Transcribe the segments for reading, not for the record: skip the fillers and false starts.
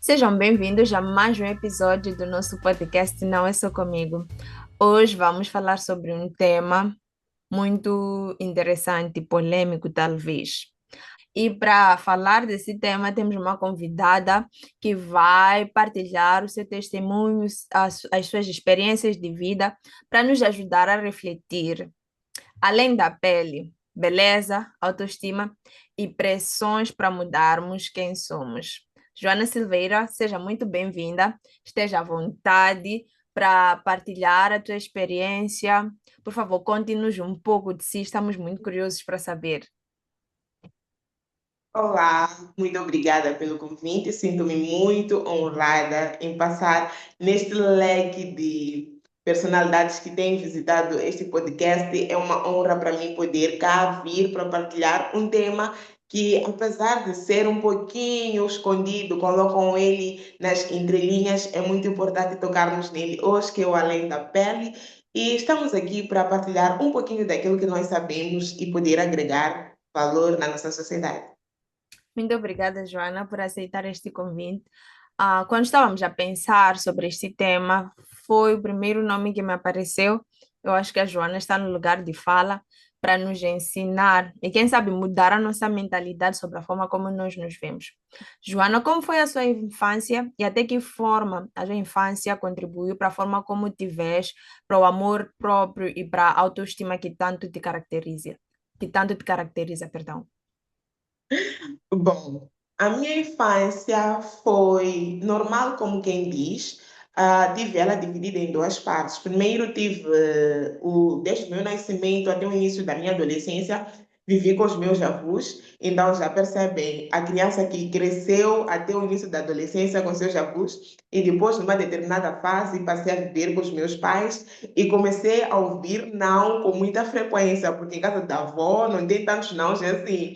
Sejam bem-vindos a mais um episódio do nosso podcast Não É Só Comigo. Hoje vamos falar sobre um tema muito interessante, polêmico talvez. E para falar desse tema, temos uma convidada que vai partilhar o seu testemunho, as suas experiências de vida, para nos ajudar a refletir. Além da pele, beleza, autoestima e pressões para mudarmos quem somos. Joana Silveira, seja muito bem-vinda. Esteja à vontade para partilhar a tua experiência. Por favor, conte-nos um pouco de si, estamos muito curiosos para saber. Olá, muito obrigada pelo convite. Sinto-me muito honrada em passar neste leque de personalidades que têm visitado este podcast. É uma honra para mim poder cá vir para partilhar um tema que, apesar de ser um pouquinho escondido, colocam ele nas entrelinhas, é muito importante tocarmos nele hoje, que é o além da pele. E estamos aqui para partilhar um pouquinho daquilo que nós sabemos e poder agregar valor na nossa sociedade. Muito obrigada, Joana, por aceitar este convite. Quando estávamos a pensar sobre este tema, foi o primeiro nome que me apareceu. Eu acho que a Joana está no lugar de fala para nos ensinar e, quem sabe, mudar a nossa mentalidade sobre a forma como nós nos vemos. Joana, como foi a sua infância e até que forma a sua infância contribuiu para a forma como te vês, para o amor próprio e para a autoestima que tanto te caracteriza, perdão? Bom, a minha infância foi normal, como quem diz. Tive ela dividida em duas partes. Primeiro, tive desde o meu nascimento até o início da minha adolescência, vivi com os meus avós. Então, já percebem, a criança que cresceu até o início da adolescência com seus avós, e depois, numa determinada fase, passei a viver com os meus pais e comecei a ouvir não com muita frequência, porque em casa da avó não tem tantos nãos assim.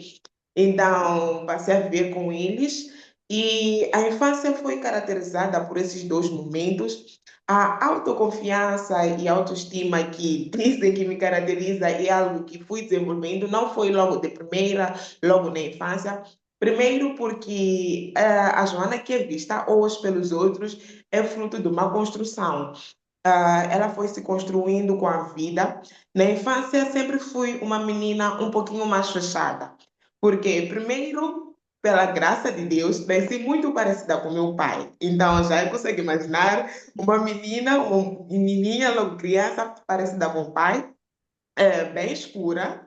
Então, passei a viver com eles e a infância foi caracterizada por esses dois momentos. A autoconfiança e a autoestima que dizem que me caracteriza é algo que fui desenvolvendo, não foi logo de primeira, logo na infância. Primeiro porque a Joana que é vista hoje pelos outros é fruto de uma construção. Ela foi se construindo com a vida. Na infância sempre fui uma menina um pouquinho mais fechada. Porque, primeiro, pela graça de Deus, nasci muito parecida com meu pai. Então, já consegue imaginar uma menininha, logo criança, parecida com o pai, bem escura,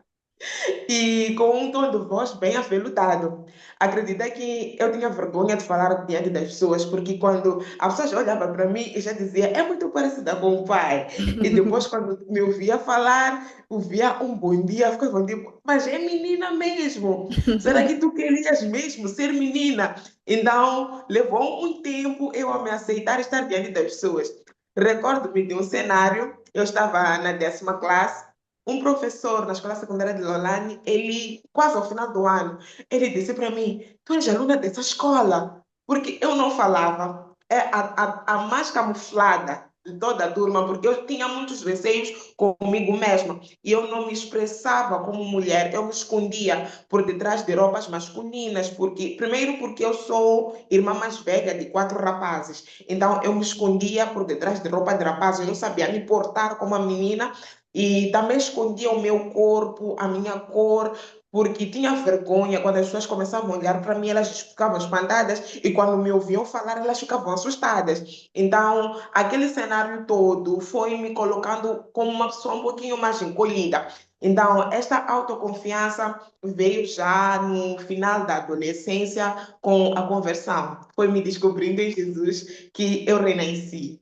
e com um tom de voz bem aveludado. Acredita que eu tinha vergonha de falar diante das pessoas, porque quando as pessoas olhavam para mim, eu já dizia, é muito parecida com o pai. E depois, quando me ouvia falar, ouvia um bom dia, ficava tipo, mas é menina mesmo. Será que tu querias mesmo ser menina? Então, levou um tempo eu a me aceitar estar diante das pessoas. Recordo-me de um cenário, eu estava na 10ª classe, um professor na escola secundária de Lolane, ele, quase ao final do ano, ele disse para mim, tu és aluna dessa escola, porque eu não falava. É a mais camuflada de toda a turma, porque eu tinha muitos receios comigo mesma, e eu não me expressava como mulher, eu me escondia por detrás de roupas masculinas, porque, primeiro porque eu sou irmã mais velha de 4 rapazes, então eu me escondia por detrás de roupa de rapazes, eu não sabia me portar como uma menina, e também escondia o meu corpo, a minha cor, porque tinha vergonha. Quando as pessoas começavam a olhar para mim, elas ficavam espantadas, e quando me ouviam falar, elas ficavam assustadas. Então, aquele cenário todo foi me colocando como uma pessoa um pouquinho mais encolhida. Então, esta autoconfiança veio já no final da adolescência com a conversão. Foi me descobrindo em Jesus que eu renasci.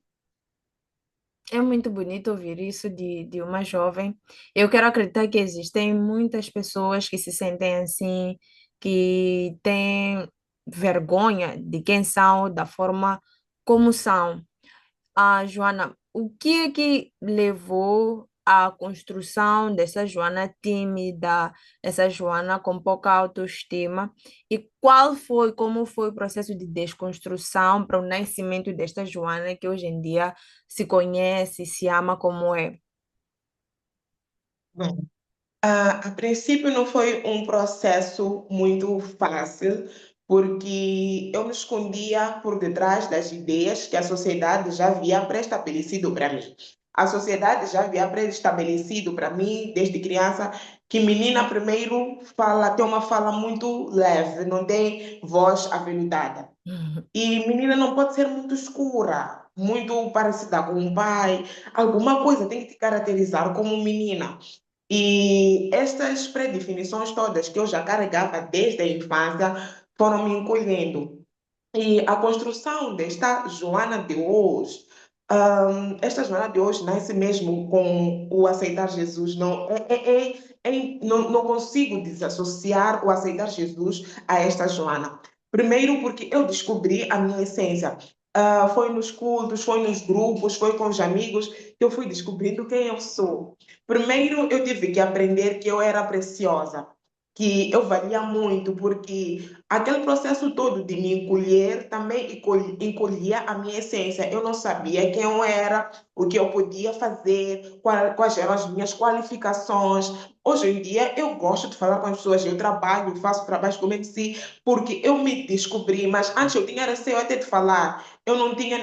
É muito bonito ouvir isso de uma jovem. Eu quero acreditar que existem muitas pessoas que se sentem assim, que têm vergonha de quem são, da forma como são. Joana, o que é que levou à construção dessa Joana tímida, essa Joana com pouca autoestima? E como foi o processo de desconstrução para o nascimento desta Joana que hoje em dia se conhece, se ama como é? A princípio não foi um processo muito fácil, porque eu me escondia por detrás das ideias que a sociedade já havia pré-estabelecido para mim. A sociedade já havia pré-estabelecido para mim, desde criança, que menina primeiro fala, tem uma fala muito leve, não tem voz aveludada. E menina não pode ser muito escura, muito parecida com o pai. Alguma coisa tem que te caracterizar como menina. E estas predefinições todas que eu já carregava desde a infância foram me encolhendo. E a construção desta Joana de hoje, esta Joana de hoje nasce mesmo com o aceitar Jesus. Não consigo desassociar o aceitar Jesus a esta Joana. Primeiro, porque eu descobri a minha essência. Foi nos cultos, foi nos grupos, foi com os amigos que eu fui descobrindo quem eu sou. Primeiro, eu tive que aprender que eu era preciosa, que eu valia muito, porque aquele processo todo de me encolher também encolhia a minha essência. Eu não sabia quem eu era, o que eu podia fazer, quais eram as minhas qualificações. Hoje em dia, eu gosto de falar com as pessoas, eu trabalho, faço trabalhos como MC, porque eu me descobri, mas antes eu tinha receio até de falar. Eu não podia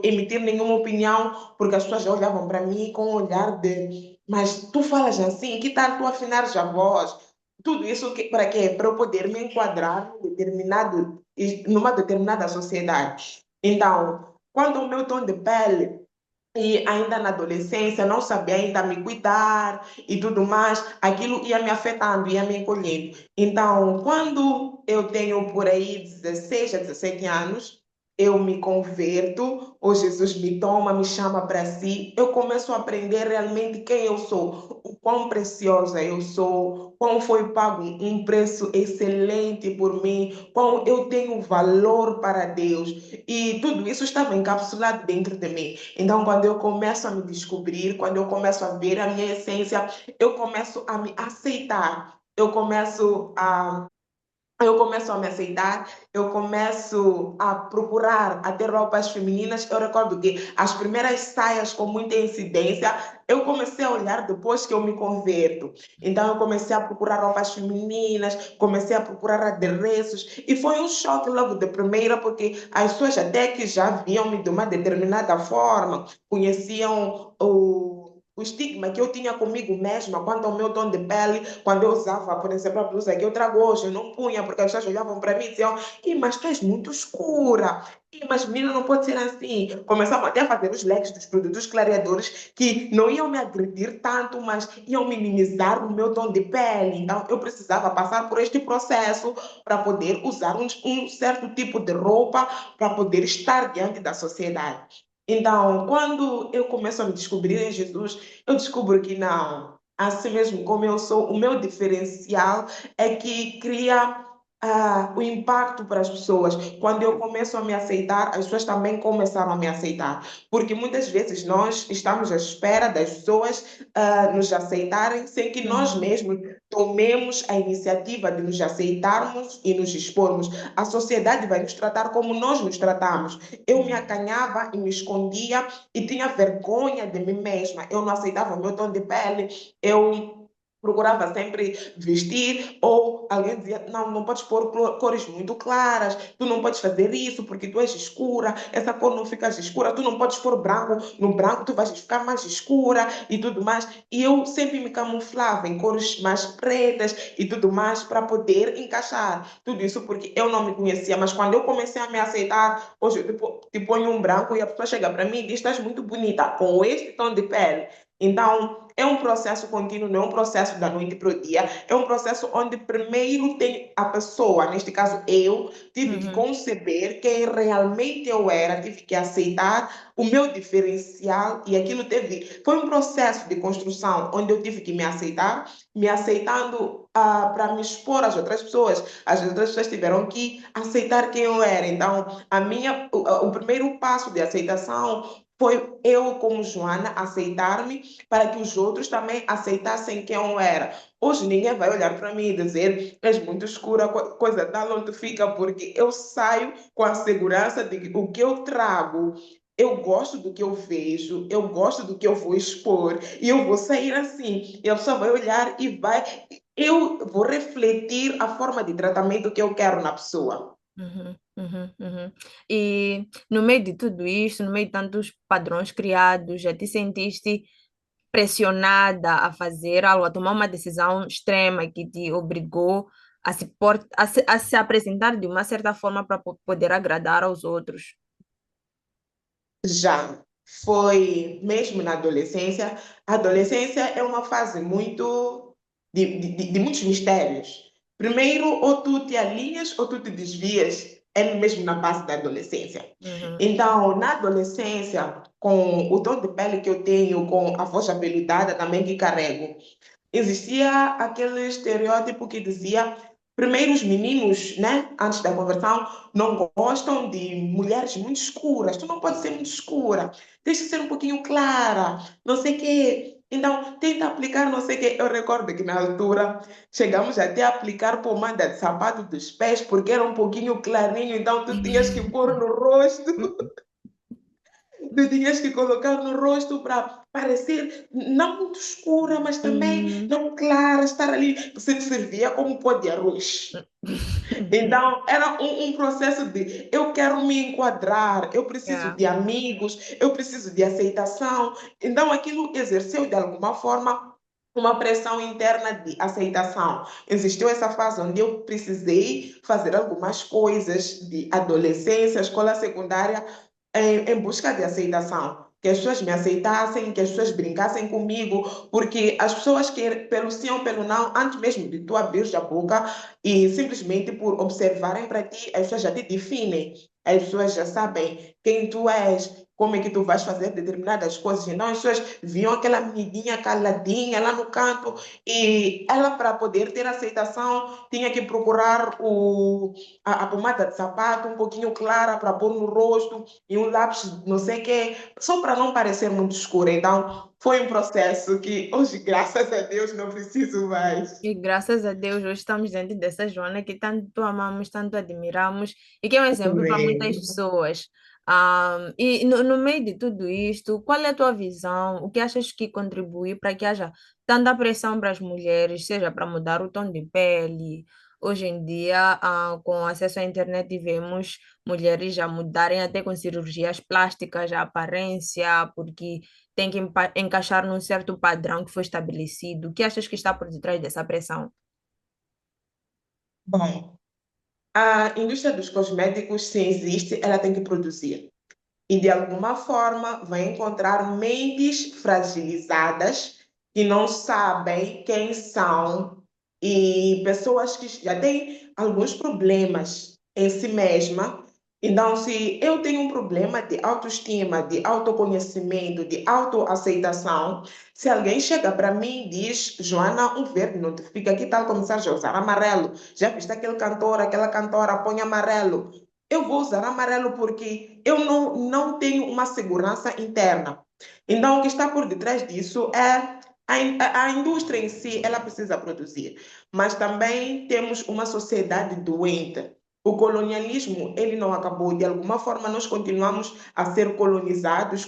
emitir nenhuma opinião, porque as pessoas já olhavam para mim com um olhar de, mas tu falas assim, que tal tu afinares a voz? Tudo isso para quê? Para eu poder me enquadrar numa determinada sociedade. Então, quando o meu tom de pele e ainda na adolescência não sabia ainda me cuidar e tudo mais, aquilo ia me afetando, ia me encolhendo. Então, quando eu tenho por aí 16 a 17 anos, eu me converto, ou Jesus me toma, me chama para si, eu começo a aprender realmente quem eu sou, o quão preciosa eu sou, quão foi pago um preço excelente por mim, quão eu tenho valor para Deus. E tudo isso estava encapsulado dentro de mim. Então, quando eu começo a me descobrir, quando eu começo a ver a minha essência, eu começo a me aceitar. Eu começo a me aceitar, eu começo a procurar até roupas femininas. Eu recordo que as primeiras saias com muita incidência, eu comecei a olhar depois que eu me converto. Então, eu comecei a procurar roupas femininas, comecei a procurar adereços, e foi um choque logo de primeira, porque as pessoas até que já viam-me de uma determinada forma, conheciam o estigma que eu tinha comigo mesma quanto ao meu tom de pele, quando eu usava, por exemplo, a blusa que eu trago hoje, eu não punha, porque as pessoas olhavam para mim e diziam: mas tu és muito escura. Mas menina, não pode ser assim. Começavam até a fazer os leques dos produtos clareadores que não iam me agredir tanto, mas iam minimizar o meu tom de pele. Então, eu precisava passar por este processo para poder usar um certo tipo de roupa para poder estar diante da sociedade. Então, quando eu começo a me descobrir em Jesus, eu descubro que não, assim mesmo como eu sou, o meu diferencial é que cria o impacto para as pessoas. Quando eu começo a me aceitar, as pessoas também começaram a me aceitar. Porque muitas vezes nós estamos à espera das pessoas nos aceitarem sem que nós Uhum, mesmos tomemos a iniciativa de nos aceitarmos e nos expormos. A sociedade vai nos tratar como nós nos tratamos. Eu me uhum, acanhava e me escondia e tinha vergonha de mim mesma. Eu não aceitava o meu tom de pele, eu procurava sempre vestir, ou alguém dizia: não, não podes pôr cores muito claras, tu não podes fazer isso porque tu és escura, essa cor não fica escura, tu não podes pôr branco, no branco tu vais ficar mais escura e tudo mais. E eu sempre me camuflava em cores mais pretas e tudo mais para poder encaixar. Tudo isso porque eu não me conhecia, mas quando eu comecei a me aceitar, hoje eu te ponho um branco e a pessoa chega para mim e diz: estás muito bonita com este tom de pele. Então, é um processo contínuo, não é um processo da noite para o dia, é um processo onde primeiro tem a pessoa, neste caso eu, tive que uhum, conceber quem realmente eu era, tive que aceitar o meu diferencial e aquilo teve, foi um processo de construção onde eu tive que me aceitar, me aceitando para me expor às outras pessoas. As outras pessoas tiveram que aceitar quem eu era. Então, o primeiro passo de aceitação foi eu, como Joana, aceitar-me para que os outros também aceitassem quem eu era. Hoje ninguém vai olhar para mim e dizer: és muito escura, coisa tal, onde fica, porque eu saio com a segurança de que o que eu trago. eu gosto do que eu vejo, eu gosto do que eu vou expor, e eu vou sair assim. E a pessoa vai olhar e vai. Eu vou refletir a forma de tratamento que eu quero na pessoa. Uhum, uhum, uhum. E no meio de tudo isso, no meio de tantos padrões criados, já te sentiste pressionada a fazer algo, a tomar uma decisão extrema que te obrigou a se apresentar de uma certa forma para poder agradar aos outros? Já foi mesmo na adolescência. A adolescência é uma fase muito de muitos mistérios. Primeiro, ou tu te alinhas ou tu te desvias, é mesmo na base da adolescência. Uhum, Então, na adolescência, com o tom de pele que eu tenho, com a voz habilitada também que carrego, existia aquele estereótipo que dizia, primeiro os meninos, né, antes da conversão, não gostam de mulheres muito escuras. Tu não pode ser muito escura, tens que ser um pouquinho clara, não sei o quê. Então, tenta aplicar não sei o quê. Eu recordo que na altura chegamos até a aplicar pomada de sapato dos pés, porque era um pouquinho clarinho, então tu tinhas que pôr no rosto. Tu tinhas que colocar no rosto para parecer não muito escura, mas também uhum, não clara, estar ali. Você te servia como pó de arroz. Então, era um processo de eu quero me enquadrar, eu preciso Yeah. de amigos, eu preciso de aceitação. Então, aquilo exerceu, de alguma forma, uma pressão interna de aceitação. Existiu essa fase onde eu precisei fazer algumas coisas de adolescência, escola secundária, em busca de aceitação. Que as pessoas me aceitassem, que as pessoas brincassem comigo, porque as pessoas que, pelo sim ou pelo não, antes mesmo de tu abrir a boca, e simplesmente por observarem para ti, as pessoas já te definem. As pessoas já sabem quem tu és, como é que tu vais fazer determinadas coisas. Então, as pessoas viam aquela menina caladinha lá no canto e ela, para poder ter aceitação, tinha que procurar a pomada de sapato um pouquinho clara para pôr no rosto e um lápis não sei o quê, só para não parecer muito escura. Então, foi um processo que hoje, graças a Deus, não preciso mais. E graças a Deus, hoje estamos diante dessa Joana que tanto amamos, tanto admiramos e que é um exemplo para muitas Amém. pessoas. E no meio de tudo isto, qual é a tua visão? O que achas que contribui para que haja tanta pressão para as mulheres, seja para mudar o tom de pele? Hoje em dia, com acesso à internet, vemos mulheres já mudarem até com cirurgias plásticas a aparência, porque tem que encaixar num certo padrão que foi estabelecido. O que achas que está por detrás dessa pressão? Bom, a indústria dos cosméticos, se existe, ela tem que produzir. E, de alguma forma, vai encontrar mentes fragilizadas que não sabem quem são e pessoas que já têm alguns problemas em si mesma. Então, se eu tenho um problema de autoestima, de autoconhecimento, de autoaceitação, se alguém chega para mim e diz, Joana, um verde não te fica, que tal começar a usar amarelo? Já viste aquele cantor, aquela cantora, põe amarelo. Eu vou usar amarelo porque eu não tenho uma segurança interna. Então, o que está por detrás disso é a indústria em si, ela precisa produzir, mas também temos uma sociedade doente. O colonialismo, ele não acabou. De alguma forma, nós continuamos a ser colonizados,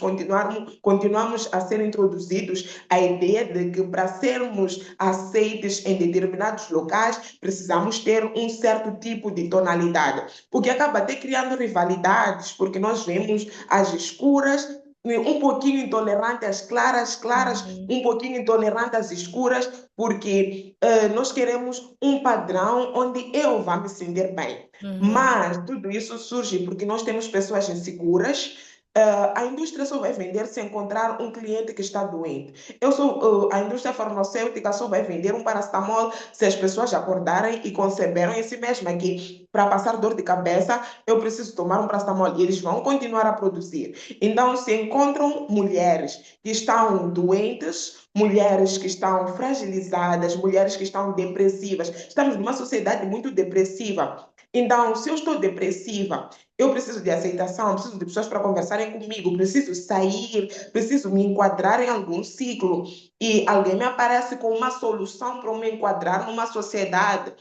continuamos a ser introduzidos a ideia de que para sermos aceitos em determinados locais, precisamos ter um certo tipo de tonalidade, o que acaba até criando rivalidades, porque nós vemos as escuras um pouquinho intolerante às claras, claras, Uhum, um pouquinho intolerante às escuras, porque nós queremos um padrão onde eu vá me sentir bem. uhum, Mas tudo isso surge porque nós temos pessoas inseguras. A indústria só vai vender se encontrar um cliente que está doente. A indústria farmacêutica só vai vender um paracetamol se as pessoas acordarem e conceberam em si mesmas que para passar dor de cabeça eu preciso tomar um paracetamol e eles vão continuar a produzir. Então, se encontram mulheres que estão doentes, mulheres que estão fragilizadas, mulheres que estão depressivas. Estamos numa sociedade muito depressiva. Então, se eu estou depressiva, eu preciso de aceitação, preciso de pessoas para conversarem comigo, preciso sair, preciso me enquadrar em algum ciclo. E alguém me aparece com uma solução para eu me enquadrar numa sociedade.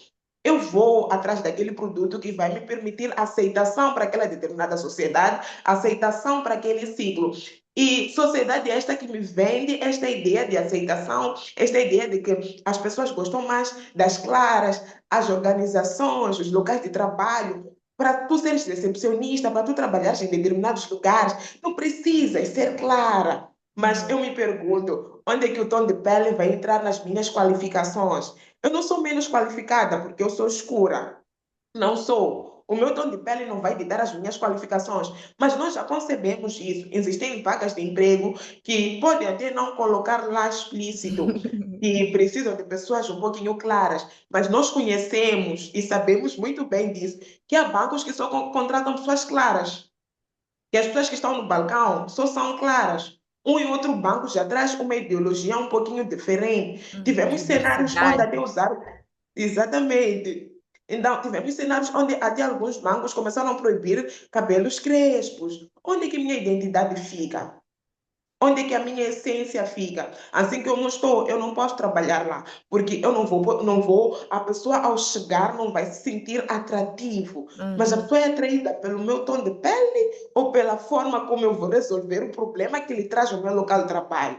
eu vou atrás daquele produto que vai me permitir aceitação para aquela determinada sociedade, aceitação para aquele ciclo. E sociedade é esta que me vende esta ideia de aceitação, esta ideia de que as pessoas gostam mais das claras, as organizações, os locais de trabalho. Para tu seres recepcionista, para tu trabalhares em determinados lugares, não precisas ser clara. Mas eu Uhum. me pergunto, onde é que o tom de pele vai entrar nas minhas qualificações? Eu não sou menos qualificada porque eu sou escura. Não sou. O meu tom de pele não vai ditar as minhas qualificações, mas nós já concebemos isso. Existem vagas de emprego que podem até não colocar lá explícito que precisam de pessoas um pouquinho claras, mas nós conhecemos e sabemos muito bem disso, que há bancos que só contratam pessoas claras, que as pessoas que estão no balcão só são claras. Um e outro banco já traz uma ideologia um pouquinho diferente. Tivemos cenários onde Diversidade. até usaram. Exatamente. Então, tivemos cenários onde até alguns bancos começaram a proibir cabelos crespos. Onde é que minha identidade fica? Onde é que a minha essência fica? Assim que eu não estou, eu não posso trabalhar lá, porque eu não vou, a pessoa ao chegar não vai se sentir atrativo, mas a Uhum. pessoa é atraída pelo meu tom de pele ou pela forma como eu vou resolver o problema que lhe traz ao meu local de trabalho.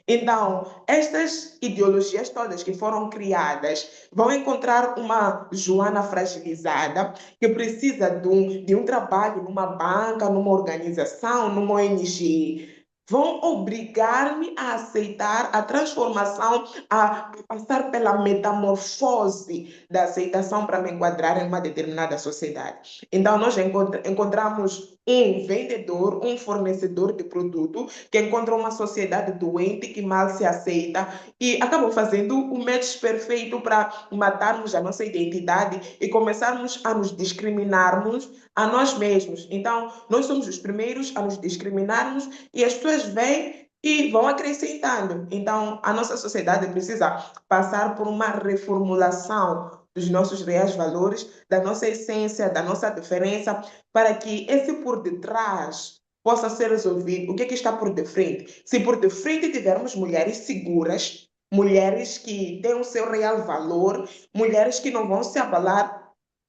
Então, estas ideologias todas que foram criadas vão encontrar uma Joana fragilizada que precisa de um trabalho numa banca, numa organização, numa ONG, vão obrigar-me a aceitar a transformação, a passar pela metamorfose da aceitação para me enquadrar em uma determinada sociedade. Então, nós encontramos um vendedor, um fornecedor de produto que encontra uma sociedade doente que mal se aceita e acabam fazendo o match perfeito para matarmos a nossa identidade e começarmos a nos discriminarmos a nós mesmos. Então, nós somos os primeiros a nos discriminarmos e as pessoas vêm e vão acrescentando. Então, a nossa sociedade precisa passar por uma reformulação dos nossos reais valores, da nossa essência, da nossa diferença, para que esse por detrás possa ser resolvido. O que é que está por de frente? Se por de frente tivermos mulheres seguras, mulheres que têm o seu real valor, mulheres que não vão se abalar.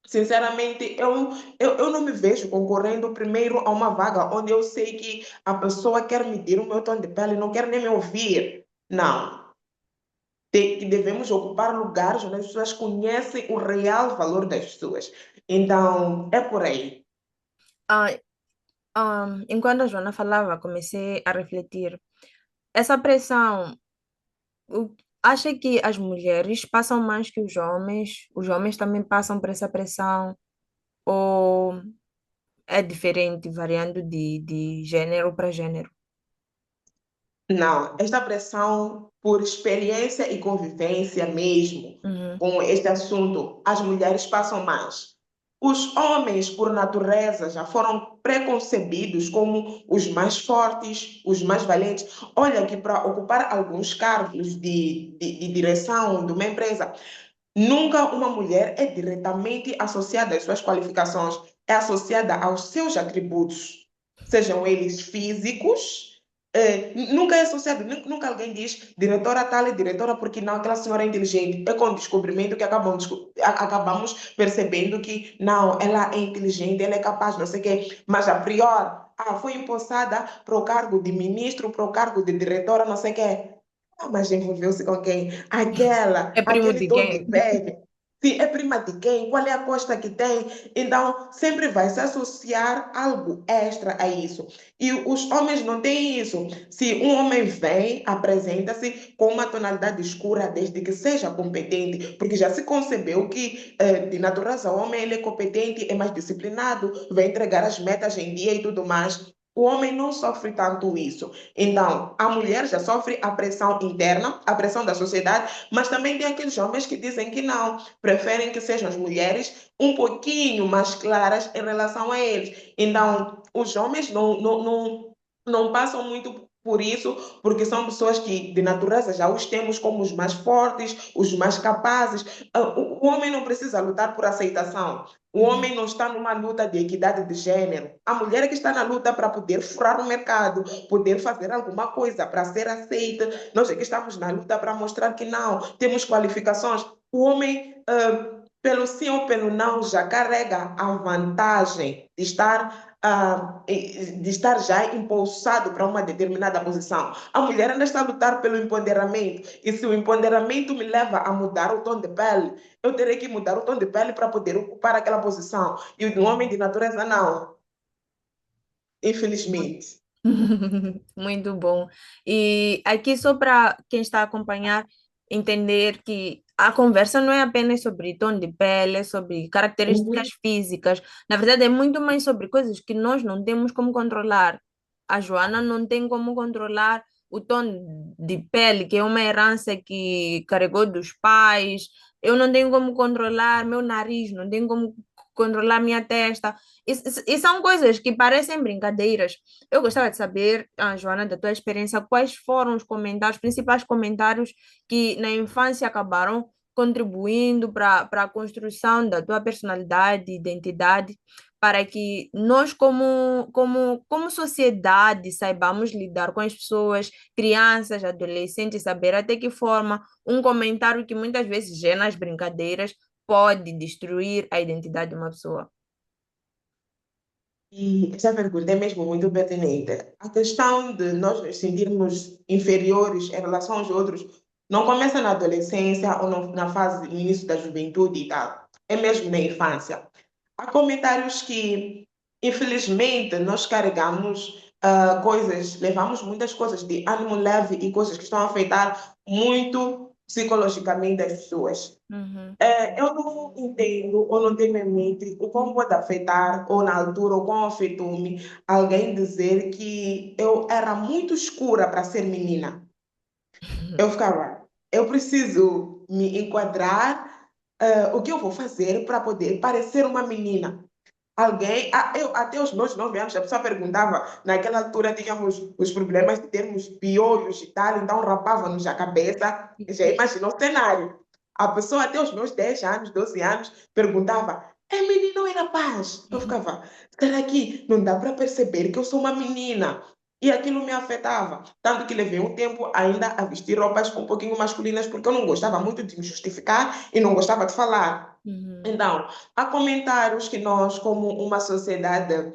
Sinceramente, eu não me vejo concorrendo primeiro a uma vaga onde eu sei que a pessoa quer medir o meu tom de pele, não quer nem me ouvir. Não. Devemos ocupar lugares onde as pessoas conhecem o real valor das pessoas. Então, é por aí. Ah, enquanto a Joana falava, comecei a refletir. Essa pressão, o- acha que as mulheres passam mais que os homens? Os homens também passam por essa pressão? Ou é diferente, variando de gênero para gênero? Não, esta pressão por experiência e convivência mesmo Uhum. com este assunto, as mulheres passam mais. Os homens, por natureza, já foram preconcebidos como os mais fortes, os mais valentes. Olha que para ocupar alguns cargos de direção de uma empresa, nunca uma mulher é diretamente associada às suas qualificações, é associada aos seus atributos, sejam eles físicos, nunca é associado, nunca alguém diz diretora tal é diretora porque não, aquela senhora é inteligente. É com o descobrimento que acabamos percebendo que não, ela é inteligente, ela é capaz, não sei o quê, mas a priori, foi empossada para o cargo de ministro, para o cargo de diretora, não sei o quê. Ah, mas envolveu-se com quem? É primo Aquele de tom quem? de pele. Se é prima de quem? Qual é a costa que tem? Então, sempre vai se associar algo extra a isso. E os homens não têm isso. Se um homem vem, apresenta-se com uma tonalidade escura, desde que seja competente, porque já se concebeu que, de natureza, o homem ele é competente, é mais disciplinado, vai entregar as metas em dia e tudo mais. O homem não sofre tanto isso. Então, a mulher já sofre a pressão interna, a pressão da sociedade, mas também tem aqueles homens que dizem que não, preferem que sejam as mulheres um pouquinho mais claras em relação a eles. Então, os homens não passam muito por isso, porque são pessoas que, de natureza, já os temos como os mais fortes, os mais capazes. O homem não precisa lutar por aceitação. O Uhum. homem não está numa luta de equidade de gênero. A mulher é que está na luta para poder furar o mercado, poder fazer alguma coisa para ser aceita. Nós é que estamos na luta para mostrar que não, temos qualificações. O homem pelo sim ou pelo não, já carrega a vantagem de estar já impulsado para uma determinada posição. A mulher ainda está a lutar pelo empoderamento, e se o empoderamento me leva a mudar o tom de pele, eu terei que mudar o tom de pele para poder ocupar aquela posição. E o homem de natureza, não, infelizmente. Muito bom. E aqui, só para quem está a acompanhar, entender que a conversa não é apenas sobre tom de pele, sobre características Uhum. físicas. Na verdade, é muito mais sobre coisas que nós não temos como controlar. A Joana não tem como controlar o tom de pele, que é uma herança que carregou dos pais. Eu não tenho como controlar meu nariz, não tenho como controlar minha testa. E são coisas que parecem brincadeiras. Eu gostava de saber, Joana, da tua experiência, quais foram os comentários, os principais comentários que na infância acabaram contribuindo para a construção da tua personalidade, identidade, para que nós, como sociedade, saibamos lidar com as pessoas, crianças, adolescentes, saber até que forma um comentário que muitas vezes é nas brincadeiras pode destruir a identidade de uma pessoa. E essa pergunta é mesmo muito pertinente. A questão de nós nos sentirmos inferiores em relação aos outros não começa na adolescência ou na fase, no início da juventude e tal. É mesmo na infância. Há comentários que, infelizmente, nós carregamos coisas, levamos muitas coisas de ânimo leve e coisas que estão a afetar muito psicologicamente as pessoas. Uhum. Eu não entendo ou não tenho em mente o como pode afetar, ou na altura, ou como afetou-me, alguém dizer que eu era muito escura para ser menina. Eu ficava, eu preciso me enquadrar, o que eu vou fazer para poder parecer uma menina. Alguém, até os meus 9 anos, a pessoa perguntava, naquela altura tínhamos os problemas de termos piolhos e tal, então rapava-nos a cabeça, já imaginou o cenário. A pessoa até os meus 10 anos, 12 anos, perguntava, é menino ou é rapaz? Eu ficava, será que não dá para perceber que eu sou uma menina? E aquilo me afetava, tanto que levei um tempo ainda a vestir roupas um pouquinho masculinas, porque eu não gostava muito de me justificar e não gostava de falar. Uhum. Então, há comentários que nós, como uma sociedade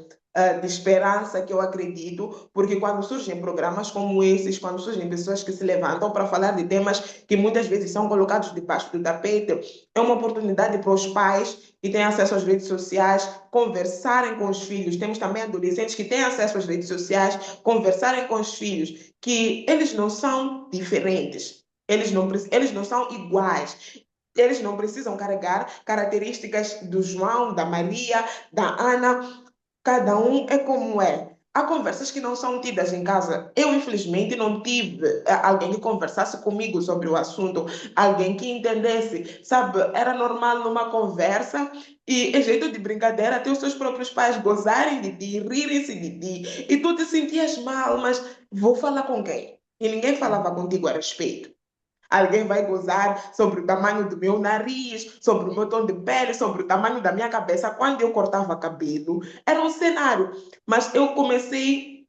de esperança, que eu acredito, porque quando surgem programas como esses, quando surgem pessoas que se levantam para falar de temas que muitas vezes são colocados debaixo do tapete, é uma oportunidade para os pais que têm acesso às redes sociais conversarem com os filhos. Temos também adolescentes que têm acesso às redes sociais, conversarem com os filhos, que eles não são diferentes. Eles não são iguais. Eles não precisam carregar características do João, da Maria, da Ana. Cada um é como é. Há conversas que não são tidas em casa. Eu, infelizmente, não tive alguém que conversasse comigo sobre o assunto, alguém que entendesse. Sabe, era normal numa conversa e, em jeito de brincadeira, até os seus próprios pais gozarem de ti, rirem-se de ti. E tu te sentias mal, mas vou falar com quem? E ninguém falava contigo a respeito. Alguém vai gozar sobre o tamanho do meu nariz, sobre o meu tom de pele, sobre o tamanho da minha cabeça. Quando eu cortava cabelo, era um cenário. Mas eu comecei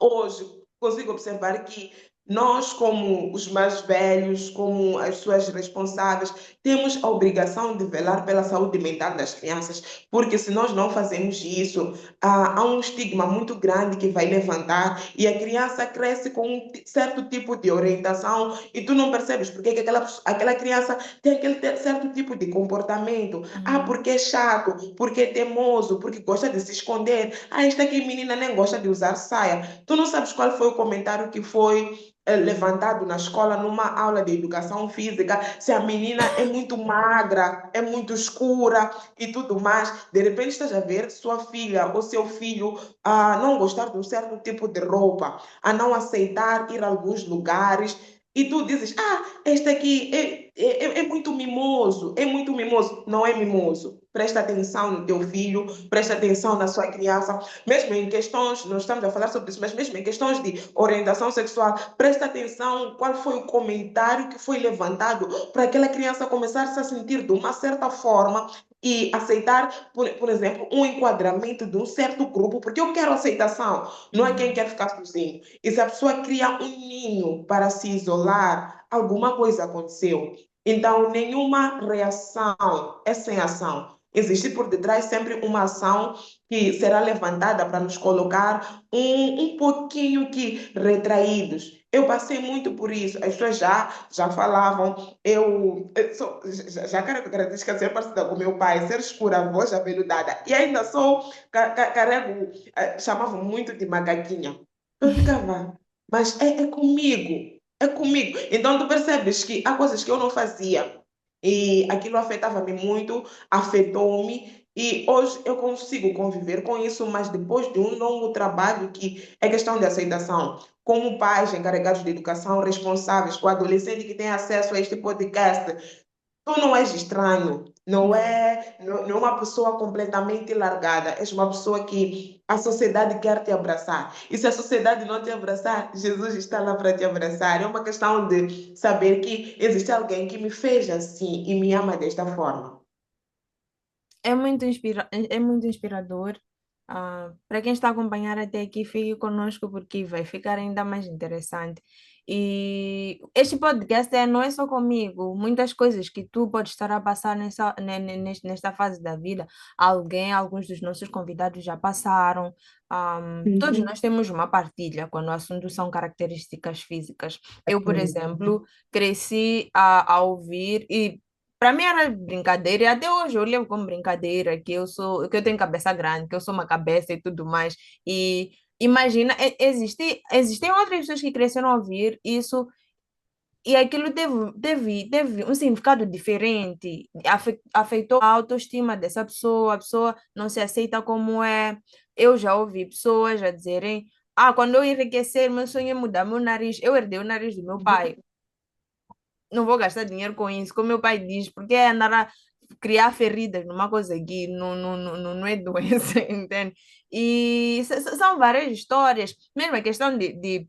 hoje, consigo observar que nós, como os mais velhos, como as pessoas responsáveis, temos a obrigação de velar pela saúde mental das crianças, porque se nós não fazemos isso, há um estigma muito grande que vai levantar e a criança cresce com um certo tipo de orientação e tu não percebes porque que aquela criança tem aquele certo tipo de comportamento. Ah, Uhum. porque é chato, porque é teimoso, porque gosta de se esconder. Ah, esta aqui menina nem gosta de usar saia. Tu não sabes qual foi o comentário que foi levantado na escola numa aula de educação física, se a menina é muito magra, é muito escura e tudo mais. De repente estás a ver sua filha ou seu filho a não gostar de um certo tipo de roupa, a não aceitar ir a alguns lugares. E tu dizes, ah, este aqui é muito mimoso, é muito mimoso. Não é mimoso. Presta atenção no teu filho, presta atenção na sua criança. Mesmo em questões, não estamos a falar sobre isso, mas mesmo em questões de orientação sexual, presta atenção qual foi o comentário que foi levantado para aquela criança começar -se a sentir de uma certa forma e aceitar, por exemplo, um enquadramento de um certo grupo, porque eu quero aceitação, não é quem Uhum. quer ficar sozinho. E se a pessoa cria um ninho para se isolar, alguma coisa aconteceu. Então, nenhuma reação é sem ação. Existe por detrás sempre uma ação que será levantada para nos colocar um pouquinho que retraídos. Eu passei muito por isso. As pessoas já falavam. Já característica de ser parecida com meu pai, ser escura, voz aveludada. E ainda sou, carrego, chamavam muito de macaquinha. Eu ficava, mas é comigo, é comigo. Então tu percebes que há coisas que eu não fazia e aquilo afetava-me muito, afetou-me e hoje eu consigo conviver com isso, mas depois de um longo trabalho que é questão de aceitação. Como pais encarregados de educação, responsáveis, com o adolescente que tem acesso a este podcast, tu não és estranho, não é uma pessoa completamente largada, és uma pessoa que a sociedade quer te abraçar. E se a sociedade não te abraçar, Jesus está lá para te abraçar. É uma questão de saber que existe alguém que me fez assim e me ama desta forma. É muito inspirador. Para quem está a acompanhar até aqui, fique conosco porque vai ficar ainda mais interessante. E este podcast não é só comigo. Muitas coisas que tu podes estar a passar nesta fase da vida, alguns dos nossos convidados já passaram. Todos Uhum. nós temos uma partilha quando o assunto são características físicas. Eu, por exemplo, cresci a ouvir e para mim era brincadeira, e até hoje eu levo como brincadeira que eu tenho cabeça grande, que eu sou uma cabeça e tudo mais. E imagina, existem outras pessoas que cresceram a ouvir isso e aquilo teve um significado diferente, afetou a autoestima dessa pessoa, a pessoa não se aceita como é. Eu já ouvi pessoas a dizerem: quando eu enriquecer, meu sonho é mudar meu nariz. Eu herdei o nariz do meu pai, não vou gastar dinheiro com isso, como meu pai diz, porque é andar a criar feridas numa coisa que não é doença, entende? E são várias histórias, mesmo a questão de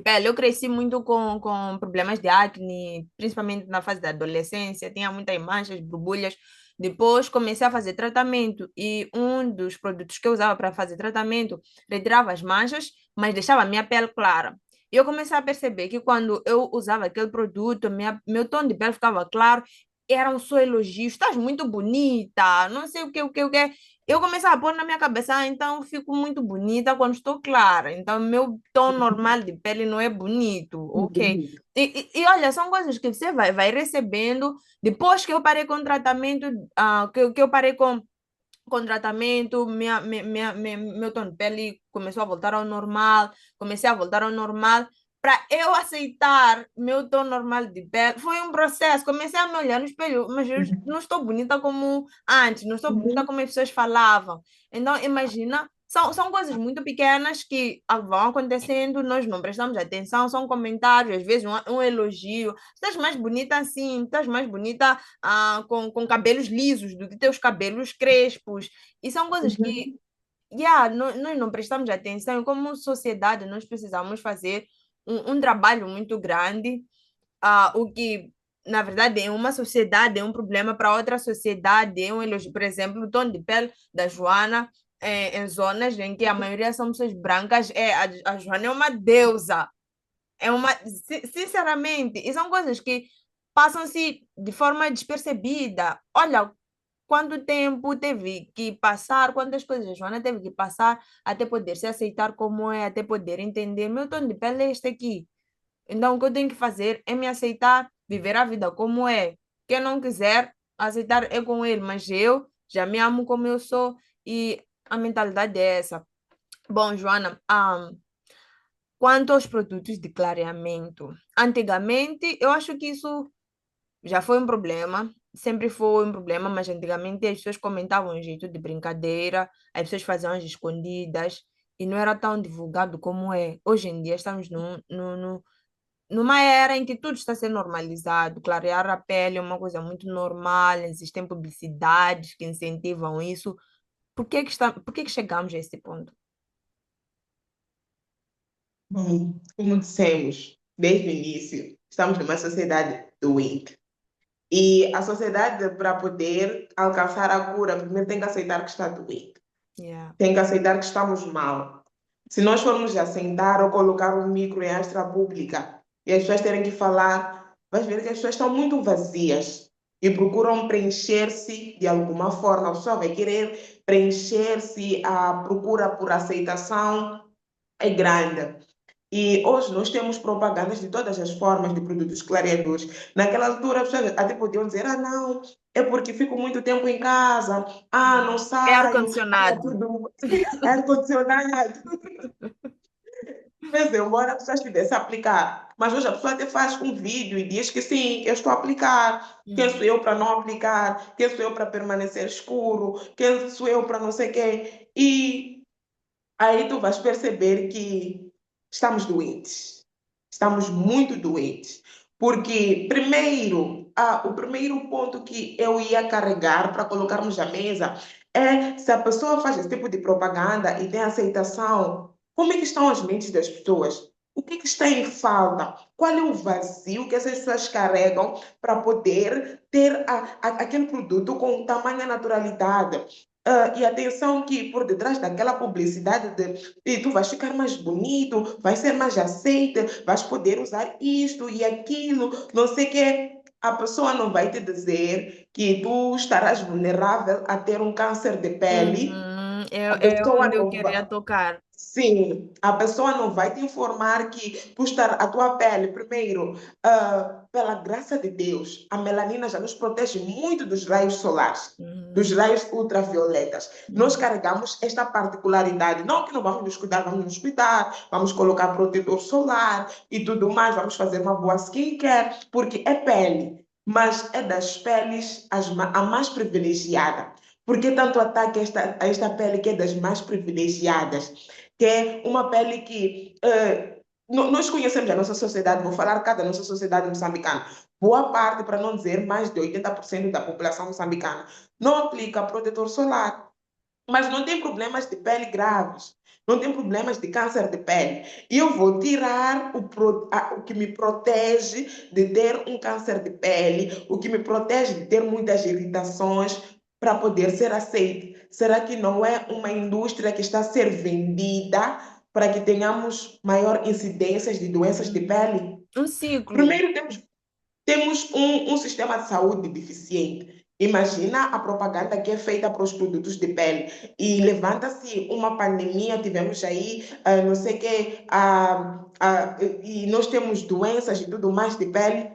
pele. Eu cresci muito com problemas de acne, principalmente na fase da adolescência, tinha muitas manchas, borbulhas. Depois comecei a fazer tratamento e um dos produtos que eu usava para fazer tratamento retirava as manchas, mas deixava a minha pele clara. E eu comecei a perceber que quando eu usava aquele produto, meu tom de pele ficava claro, eram só elogios, estás muito bonita, não sei o que. Eu comecei a pôr na minha cabeça, então eu fico muito bonita quando estou clara. Então, meu tom normal de pele não é bonito, ok? E olha, são coisas que você vai recebendo. Depois que eu parei com o tratamento, que eu parei com tratamento, meu tom de pele começou a voltar ao normal, comecei a voltar ao normal. Para eu aceitar meu tom normal de pele, foi um processo. Comecei a me olhar no espelho, mas eu não estou bonita como antes, não estou bonita como as pessoas falavam. Então, imagina, são coisas muito pequenas que vão acontecendo, nós não prestamos atenção, são comentários, às vezes um elogio. Estás mais bonita assim, estás mais bonita com cabelos lisos do que teus cabelos crespos. E são coisas que, Uhum. nós não prestamos atenção. E como sociedade, nós precisamos fazer um trabalho muito grande, o que, na verdade, em uma sociedade é um problema, para outra sociedade é um elogio. Por exemplo, o tom de pele da Joana, em zonas em que a maioria são pessoas brancas, a Joana é uma deusa. Sinceramente, e são coisas que passam-se de forma despercebida. Olha, quanto tempo teve que passar, quantas coisas a Joana teve que passar até poder se aceitar como é, até poder entender, meu tom de pele é este aqui. Então, o que eu tenho que fazer é me aceitar, viver a vida como é. Quem não quiser aceitar é com ele, mas eu já me amo como eu sou e a mentalidade é essa. Bom, Joana, quanto aos produtos de clareamento, antigamente eu acho que isso já foi um problema, sempre foi um problema, mas antigamente as pessoas comentavam em jeito de brincadeira, as pessoas faziam as escondidas e não era tão divulgado como é. Hoje em dia estamos numa era em que tudo está sendo normalizado, clarear a pele é uma coisa muito normal, existem publicidades que incentivam isso. Por que que chegamos a esse ponto? Bom, como dissemos desde o início, estamos numa sociedade doente. E a sociedade, para poder alcançar a cura, primeiro tem que aceitar que está doente. Yeah. Tem que aceitar que estamos mal. Se nós formos já sentar ou colocar um micro em astra pública e as pessoas terem que falar, vais ver que as pessoas estão muito vazias e procuram preencher-se de alguma forma. A pessoa vai querer preencher-se, a procura por aceitação é grande. E hoje nós temos propagandas de todas as formas de produtos clareadores. Naquela altura, as pessoas até podiam dizer: ah, não, é porque fico muito tempo em casa, ah, não É saio, ah, ar-condicionado. tudo ar-condicionado. Mas embora a pessoa estivesse a aplicar, mas hoje a pessoa até faz um vídeo e diz que sim, eu estou a aplicar. Quem sou Uhum. eu para não aplicar? Quem sou eu para permanecer escuro? Quem sou eu para não sei o quê? E aí tu vais perceber que estamos doentes. Estamos muito doentes. Porque, primeiro, o primeiro ponto que eu ia carregar para colocarmos à mesa é se a pessoa faz esse tipo de propaganda e tem aceitação, como é que estão as mentes das pessoas? O que é que está em falta? Qual é o vazio que essas pessoas carregam para poder ter aquele produto com tamanha naturalidade? E atenção que por detrás daquela publicidade e tu vais ficar mais bonito, vai ser mais aceite, vais poder usar isto e aquilo, não sei o quê. A pessoa não vai te dizer que tu estarás vulnerável a ter um câncer de pele. Uhum. A É pessoa onde eu não queria vai. tocar. Sim, a pessoa não vai te informar que por estar a tua pele, primeiro, pela graça de Deus, a melanina já nos protege muito dos raios solares, dos Uhum. raios ultravioletas. Nós Uhum. carregamos esta particularidade, não que não vamos nos cuidar, vamos colocar protetor solar e tudo mais, vamos fazer uma boa skincare, porque é pele, mas é das peles a mais privilegiada. Por que tanto ataque a esta pele que é das mais privilegiadas? Que é uma pele que nós conhecemos a nossa sociedade, vou falar cá da nossa sociedade moçambicana. Boa parte, para não dizer mais de 80% da população moçambicana, não aplica protetor solar, mas não tem problemas de pele graves, não tem problemas de câncer de pele. E eu vou tirar o que me protege de ter um câncer de pele, o que me protege de ter muitas irritações para poder ser aceite. Será que não é uma indústria que está a ser vendida para que tenhamos maior incidências de doenças de Uhum. pele? Um ciclo. Primeiro, temos um sistema de saúde deficiente. Imagina a propaganda que é feita para os produtos de pele. E levanta-se uma pandemia, tivemos aí, não sei o quê, e nós temos doenças e tudo mais de pele.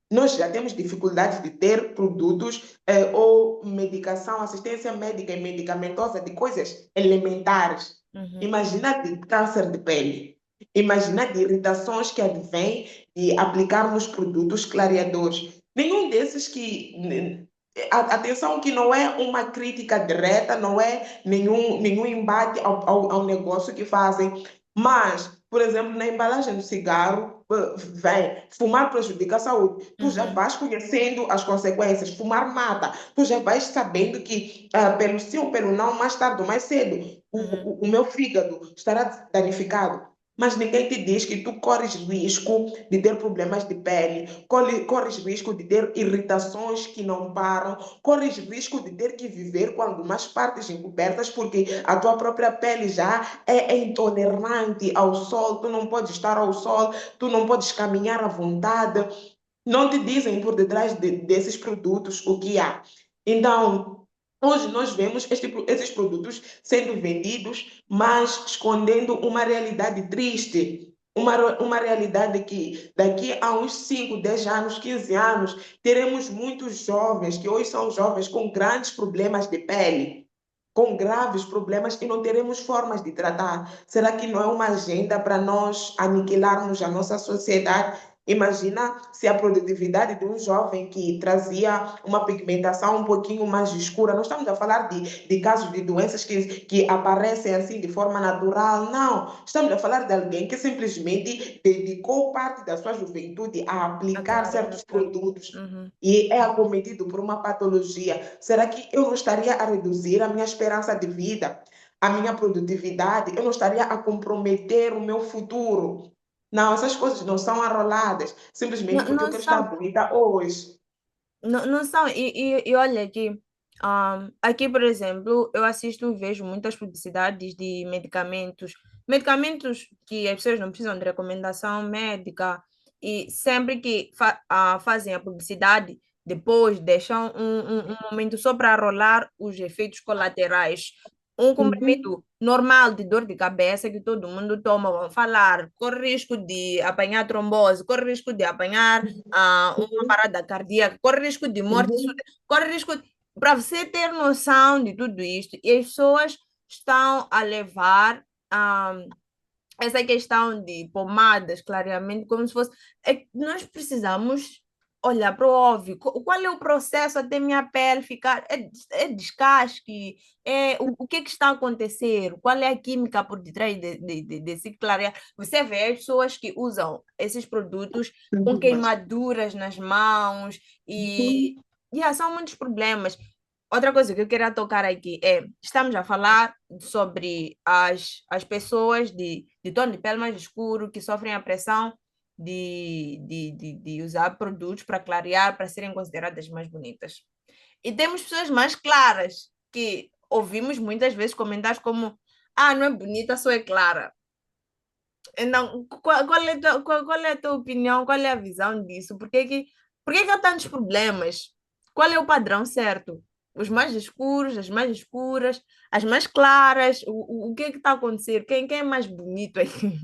Nós já temos dificuldade de ter produtos ou medicação, assistência médica e medicamentosa de coisas elementares. Uhum. Imagina de câncer de pele. Imagina de irritações que advêm de aplicarmos produtos clareadores. Nenhum desses atenção que não é uma crítica direta, não é nenhum embate ao negócio que fazem, mas, por exemplo, na embalagem do cigarro, vem, fumar prejudica a saúde. Tu já Uhum. vais conhecendo as consequências, fumar mata. Tu já vais sabendo que, pelo sim ou pelo não, mais tarde ou mais cedo, Uhum. o meu fígado estará danificado. Mas ninguém te diz que tu corres risco de ter problemas de pele, corres risco de ter irritações que não param, corres risco de ter que viver com algumas partes encobertas, porque a tua própria pele já é intolerante ao sol, tu não podes estar ao sol, tu não podes caminhar à vontade, não te dizem por detrás desses produtos o que há. Então, hoje nós vemos esses produtos sendo vendidos, mas escondendo uma realidade triste. Uma realidade que daqui a uns 5, 10 anos, 15 anos, teremos muitos jovens, que hoje são jovens com grandes problemas de pele, com graves problemas e não teremos formas de tratar. Será que não é uma agenda para nós aniquilarmos a nossa sociedade? Imagina se a produtividade de um jovem que trazia uma pigmentação um pouquinho mais escura, não estamos a falar de casos de doenças que aparecem assim de forma natural, não. Estamos a falar de alguém que simplesmente dedicou parte da sua juventude a A aplicar trabalhar na certos pele. produtos Uhum. e é acometido por uma patologia. Será que eu não estaria a reduzir a minha esperança de vida, a minha produtividade? Eu não estaria a comprometer o meu futuro? Não, essas coisas não são arroladas, simplesmente Não, porque eu não quero estar são, bonita hoje. não, não são, e olha aqui, aqui, por exemplo, eu assisto e vejo muitas publicidades de medicamentos, medicamentos que as pessoas não precisam de recomendação médica, e sempre que fazem a publicidade, depois deixam um momento só para rolar os efeitos colaterais. Um Uhum, comprimido normal de dor de cabeça que todo mundo toma, vão falar, corre risco de apanhar trombose, corre risco de apanhar uma uhum, parada cardíaca, corre risco de morte, uhum, corre risco. Para você ter noção de tudo isto, e as pessoas estão a levar essa questão de pomadas, clareamento, como se fosse. É que nós precisamos olhar para o óbvio. Qual é o processo até minha pele ficar? É descasque? O que é que está a acontecer? Qual é a química por detrás desse clarear? Você vê as pessoas que usam esses produtos com uhum, queimaduras nas mãos e. uhum. São muitos problemas. Outra coisa que eu queria tocar aqui estamos a falar sobre as pessoas de tom de pele mais escuro que sofrem a pressão de usar produtos para clarear, para serem consideradas mais bonitas. E temos pessoas mais claras, que ouvimos muitas vezes comentários como: ah, não é bonita, só é clara. Então, qual é a tua opinião? Qual é a visão disso? Por que que há tantos problemas? Qual é o padrão certo? Os mais escuros, as mais escuras, as mais claras? O que é que está a acontecer? Quem é mais bonito aqui?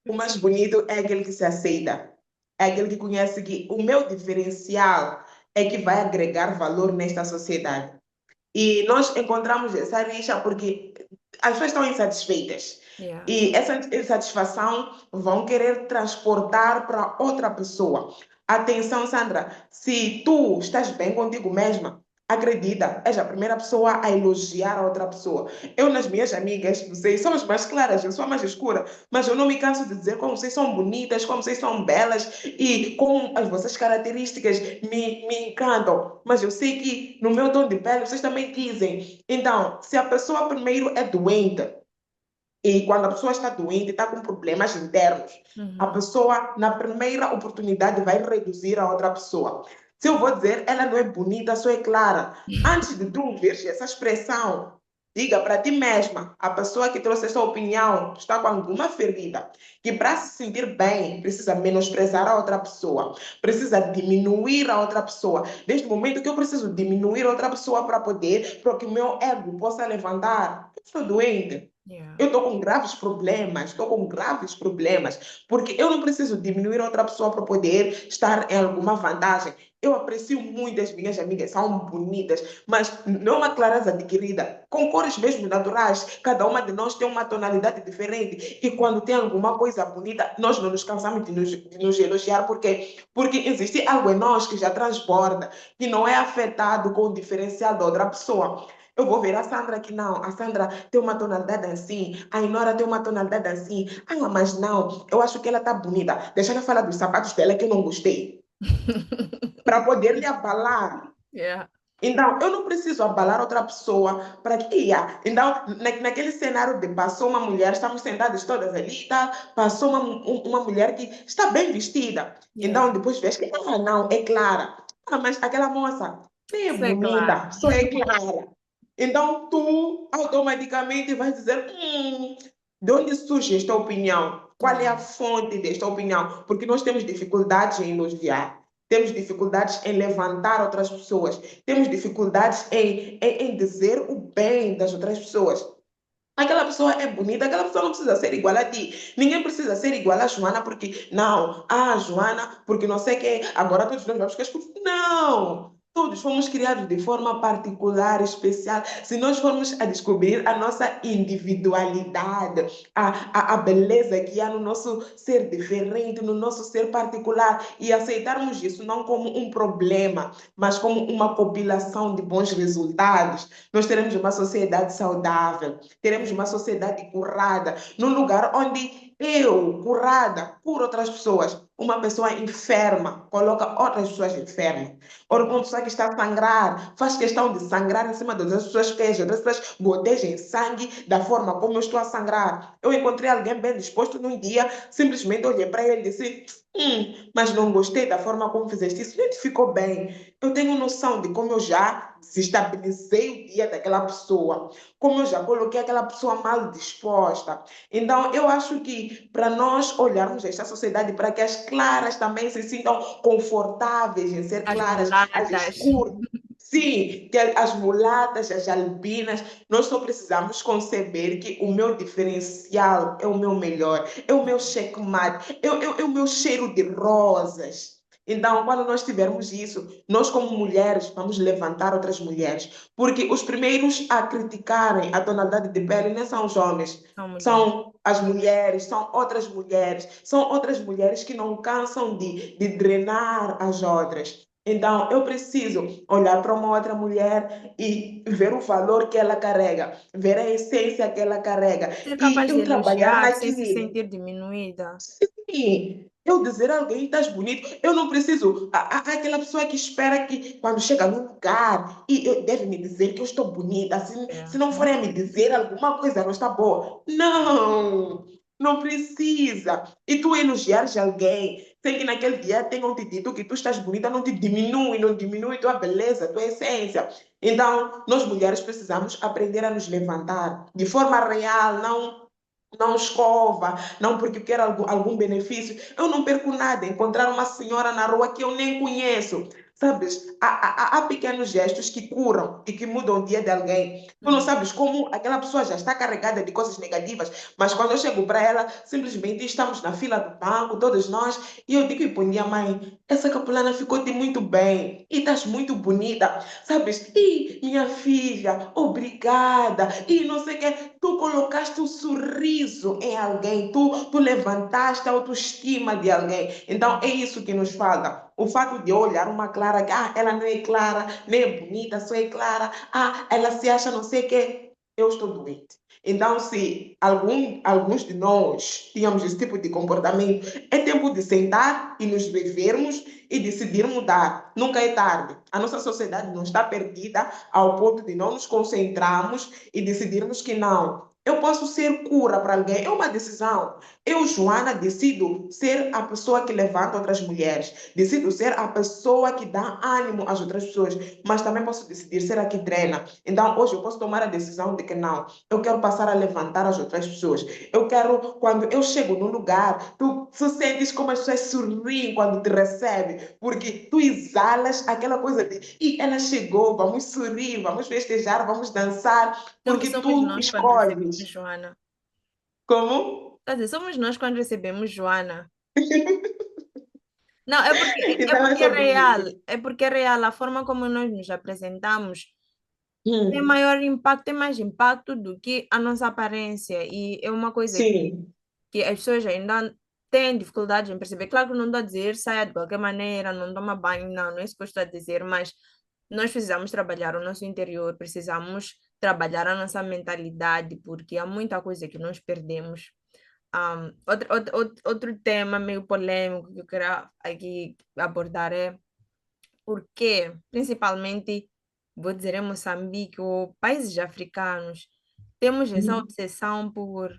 O mais bonito é aquele que se aceita, é aquele que conhece que o meu diferencial é que vai agregar valor nesta sociedade. E nós encontramos essa rixa porque as pessoas estão insatisfeitas. Yeah. E essa insatisfação vão querer transportar para outra pessoa. Atenção, Sandra, se tu estás bem contigo mesma, acredita, és a primeira pessoa a elogiar a outra pessoa. Eu, nas minhas amigas, vocês somos mais claras, eu sou a mais escura, mas eu não me canso de dizer como vocês são bonitas, como vocês são belas e como as vossas características me encantam. Mas eu sei que no meu tom de pele vocês também dizem. Então, se a pessoa primeiro é doente, e quando a pessoa está doente, está com problemas internos, a Uhum. pessoa, na primeira oportunidade, vai reduzir a outra pessoa. Se eu vou dizer, ela não é bonita, só é clara. Antes de tu ouvir essa expressão, diga para ti mesma, a pessoa que trouxe essa opinião está com alguma ferida, que para se sentir bem precisa menosprezar a outra pessoa, precisa diminuir a outra pessoa. Desde o momento que eu preciso diminuir a outra pessoa para que o meu ego possa levantar, eu estou doente. Yeah. Eu estou com graves problemas, porque eu não preciso diminuir outra pessoa para poder estar em alguma vantagem. Eu aprecio muito as minhas amigas, são bonitas, mas não é uma clareza adquirida, com cores mesmo naturais. Cada uma de nós tem uma tonalidade diferente, e quando tem alguma coisa bonita, nós não nos cansamos de nos elogiar, porque existe algo em nós que já transborda, que não é afetado com o diferencial da outra pessoa. Eu vou ver a Sandra que não, a Sandra tem uma tonalidade assim, a Inora tem uma tonalidade assim. Ah, mas não, eu acho que ela tá bonita. Deixa eu falar dos sapatos dela que eu não gostei, para poder lhe abalar. Yeah. Então, eu não preciso abalar outra pessoa para que. Então, naquele cenário de passou uma mulher, estamos sentadas todas ali, tá? Passou uma mulher que está bem vestida. Yeah. Então, depois vês que, ah, não, é clara. Ah, mas aquela moça nem é Isso é claro. bonita, só é clara. Então, tu automaticamente vais dizer: de onde surge esta opinião? Qual é a Yeah. fonte desta opinião? Porque nós temos dificuldades em elogiar. Temos dificuldades em levantar outras pessoas. Temos dificuldades em dizer o bem das outras pessoas. Aquela pessoa é bonita, aquela pessoa não precisa ser igual a ti. Ninguém precisa ser igual a Joana porque, não, Joana, porque não sei quem, agora todos nós vamos ficar escuros. Não! Todos fomos criados de forma particular, especial. Se nós formos a descobrir a nossa individualidade, a beleza que há no nosso ser diferente, no nosso ser particular, e aceitarmos isso não como um problema, mas como uma compilação de bons resultados, nós teremos uma sociedade saudável, teremos uma sociedade curada, num lugar onde eu, curada por outras pessoas, uma pessoa enferma, coloca outras pessoas enfermas. Ou Yeah. uma pessoa que está a sangrar, faz questão de sangrar em cima das outras pessoas, que as outras pessoas gotejem sangue da forma como eu estou a sangrar. Eu encontrei alguém bem disposto num dia, simplesmente olhei para ele e disse: mas não gostei da forma como fizeste isso, não te ficou bem. Eu tenho noção de como eu já desestabilizei o dia daquela pessoa, como eu já coloquei aquela pessoa mal disposta. Então, eu acho que para nós olharmos esta sociedade, para que as claras também se sintam confortáveis em ser As claras, as mulatas. escuras. Sim, que as mulatas, as albinas, nós só precisamos conceber que o meu diferencial é o meu melhor, é o meu checkmate, é o meu cheiro de rosas. Então, quando nós tivermos isso, nós, como mulheres, vamos levantar outras mulheres. Porque os primeiros a criticarem a tonalidade de pele não são os homens, São mulheres. são as mulheres, são outras mulheres que não cansam de drenar as outras. Então, eu preciso olhar para uma outra mulher e ver o valor que ela carrega, ver a essência que ela carrega, Ser e capaz de eu trabalhar elogiar sem se naquilo. sentir diminuída. Sim, eu dizer a alguém, estás bonito, eu não preciso. Aquela pessoa que espera que quando chega num lugar e deve me dizer que eu estou bonita, se É. não for a me dizer alguma coisa não está boa. Não, não precisa. E tu elogiares alguém, sem que naquele dia tenham te dito que tu estás bonita, não te diminui, não diminui tua beleza, tua essência. Então, nós mulheres precisamos aprender a nos levantar de forma real, não escova, não porque eu quero algum benefício. Eu não perco nada. Encontrar uma senhora na rua que eu nem conheço. Sabes, há pequenos gestos que curam e que mudam o dia de alguém. Tu não Hum. sabes como aquela pessoa já está carregada de coisas negativas, mas quando eu chego para ela, simplesmente estamos na fila do banco, todos nós, e eu digo, e bom dia, mãe, essa capulana ficou-te muito bem, e estás muito bonita, sabes? E minha filha, obrigada, e não sei o quê. Tu colocaste um sorriso em alguém, tu levantaste a autoestima de alguém. Então é isso que nos falta. O fato de eu olhar uma Clara que ela não é clara, nem é bonita, só é clara, ela se acha não sei o quê, eu estou doente. Então, se alguns de nós tínhamos esse tipo de comportamento, é tempo de sentar e nos revermos e decidir mudar. Nunca é tarde. A nossa sociedade não está perdida ao ponto de não nos concentrarmos e decidirmos que não. Eu posso ser cura para alguém, é uma decisão. Eu, Joana, decido ser a pessoa que levanta outras mulheres, decido ser a pessoa que dá ânimo às outras pessoas, mas também posso decidir ser a que treina. Então, hoje eu posso tomar a decisão de que não, eu quero passar a levantar as outras pessoas. Eu quero, quando eu chego no lugar, tu sentes como as pessoas sorriem quando te recebem, porque tu exalas aquela coisa de, e ela chegou, vamos sorrir, vamos festejar, vamos dançar, porque Somos tu nós quando recebemos escolhes. Joana. Como? Quer dizer, somos nós quando recebemos Joana. Não, é Então é porque é sobre real. isso. É porque é real. A forma como nós nos apresentamos tem Hum, maior impacto, tem mais impacto do que a nossa aparência. E é uma coisa sim, que as pessoas ainda têm dificuldade em perceber. Claro que não estou a dizer saia de qualquer maneira, não toma banho, não, não é isso que eu estou a dizer, mas nós precisamos trabalhar o nosso interior, precisamos trabalhar a nossa mentalidade, porque há muita coisa que nós perdemos. Outro tema meio polêmico que eu quero aqui abordar é por que, principalmente, vou dizer, em Moçambique ou países africanos, temos essa uhum, obsessão por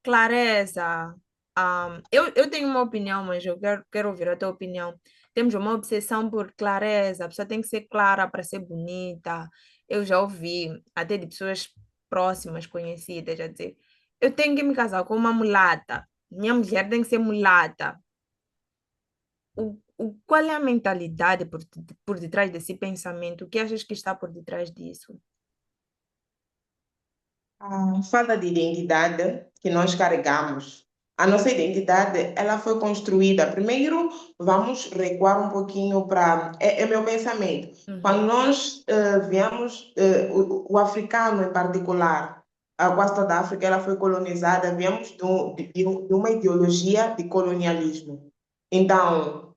clareza. Eu tenho uma opinião, mas eu quero ouvir a tua opinião. Temos uma obsessão por clareza, a pessoa tem que ser clara para ser bonita. Eu já ouvi até de pessoas próximas, conhecidas, a dizer: eu tenho que me casar com uma mulata, minha mulher tem que ser mulata. Qual é a mentalidade por detrás desse pensamento? O que achas que está por detrás disso? a falta de identidade que nós carregamos. A nossa identidade, ela foi construída. Primeiro, vamos recuar um pouquinho para. É meu pensamento. Quando Uhum, nós viemos, o africano em particular, a costa da África, ela foi colonizada, viemos de uma ideologia de colonialismo. Então,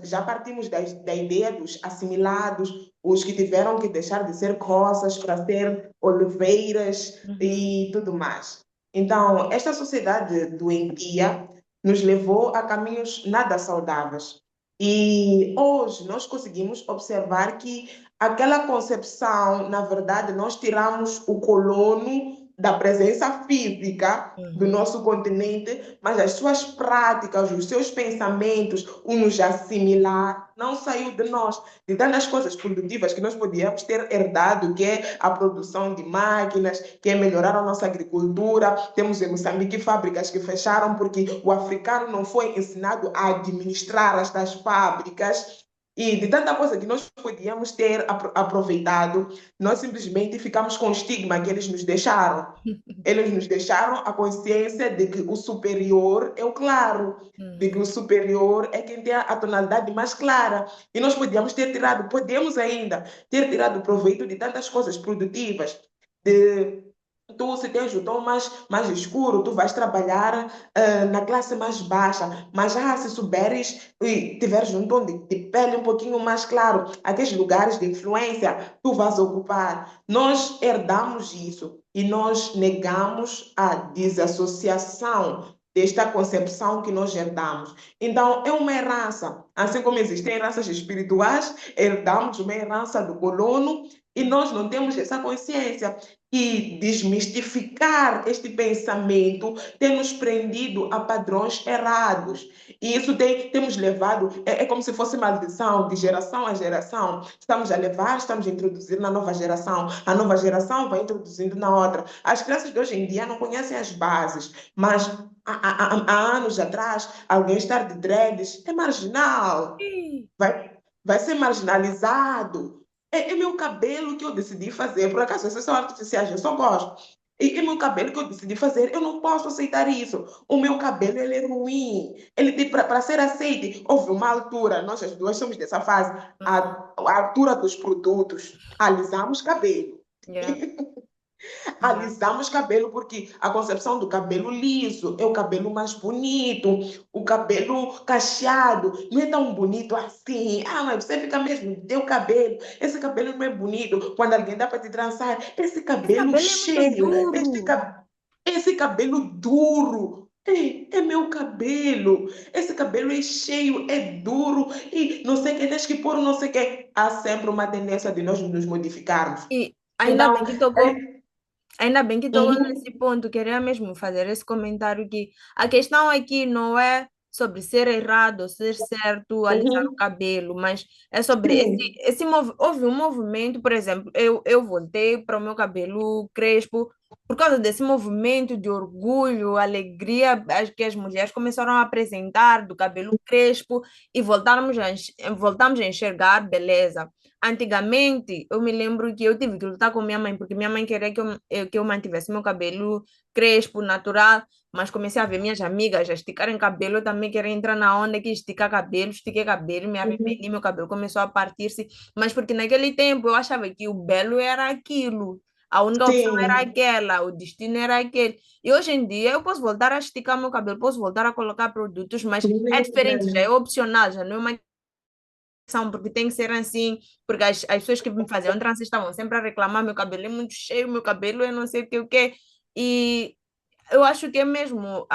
já partimos da ideia dos assimilados, os que tiveram que deixar de ser roças para ser oliveiras uhum, e tudo mais. Então, esta sociedade doentia nos levou a caminhos nada saudáveis. E hoje nós conseguimos observar que aquela concepção, na verdade, nós tiramos o colono da presença física do Uhum. nosso continente, mas as suas práticas, os seus pensamentos, o nos assimilar, não saiu de nós. De tantas coisas produtivas que nós podíamos ter herdado, que é a produção de máquinas, que é melhorar a nossa agricultura. Temos em Moçambique fábricas que fecharam porque o africano não foi ensinado a administrar estas fábricas. E de tanta coisa que nós podíamos ter aproveitado, nós simplesmente ficamos com o estigma que eles nos deixaram. Eles nos deixaram a consciência de que o superior é o claro, de que Uhum. o superior é quem tem a tonalidade mais clara. E nós podíamos ter tirado, podemos ainda ter tirado proveito de tantas coisas produtivas, de tu, se tens o tom mais escuro, tu vais trabalhar na classe mais baixa, mas se souberes e tiveres um tom de pele um pouquinho mais claro, aqueles lugares de influência, tu vais ocupar. Nós herdamos isso e nós negamos a desassociação desta concepção que nós herdamos. Então, é uma herança. Assim como existem heranças espirituais, herdamos uma herança do colono e nós não temos essa consciência. E desmistificar este pensamento tem nos prendido a padrões errados. E isso temos levado, é como se fosse maldição de geração a geração. Estamos a levar, estamos a introduzir na nova geração. A nova geração vai introduzindo na outra. As crianças de hoje em dia não conhecem as bases, mas há anos atrás, alguém estar de dreads é marginal, Ih, vai ser marginalizado. É meu cabelo que eu decidi fazer. Por acaso, essas são artificiais, eu só gosto. É meu cabelo que eu decidi fazer. Eu não posso aceitar isso. O meu cabelo ele é ruim. Ele tem para ser aceite. Houve uma altura, nós as duas somos dessa fase, uhum. a altura dos produtos. Alisamos cabelo. Yeah, yeah. Alisamos cabelo porque a concepção do cabelo liso é o cabelo mais bonito, o cabelo cacheado não é tão bonito assim. Ah, mas você fica mesmo, teu cabelo, esse cabelo não é bonito. Quando alguém dá para te trançar, esse Esse cabelo cabelo é muito cheio, duro. esse cabelo duro. É meu cabelo. Esse cabelo é cheio, é duro e não sei o que, tens que pôr não sei o que. Há sempre uma tendência de nós nos modificarmos. E ainda Então, bem que tocou. Ainda bem que tocou nesse uhum, ponto, queria mesmo fazer esse comentário que a questão aqui não é sobre ser errado ou ser certo alisar o uhum. cabelo, mas é sobre Sim, houve um movimento, por exemplo, eu voltei para o meu cabelo crespo por causa desse movimento de orgulho, alegria, acho que as mulheres começaram a apresentar do cabelo crespo e voltamos a enxergar beleza. Antigamente, eu me lembro que eu tive que lutar com minha mãe, porque minha mãe queria que eu mantivesse meu cabelo crespo, natural, mas comecei a ver minhas amigas a esticarem cabelo, eu também queria entrar na onda que esticar cabelo, estiquei cabelo, me uhum. arrependi, meu cabelo começou a partir-se, mas porque naquele tempo eu achava que o belo era aquilo, a única opção era Sim, aquela, o destino era aquele. E hoje em dia eu posso voltar a esticar meu cabelo, posso voltar a colocar produtos, mas é diferente, já é opcional, já não é uma são, porque tem que ser assim, porque as pessoas que me faziam trança estavam sempre a reclamar, meu cabelo é muito cheio, meu cabelo é não sei o que, e eu acho que é mesmo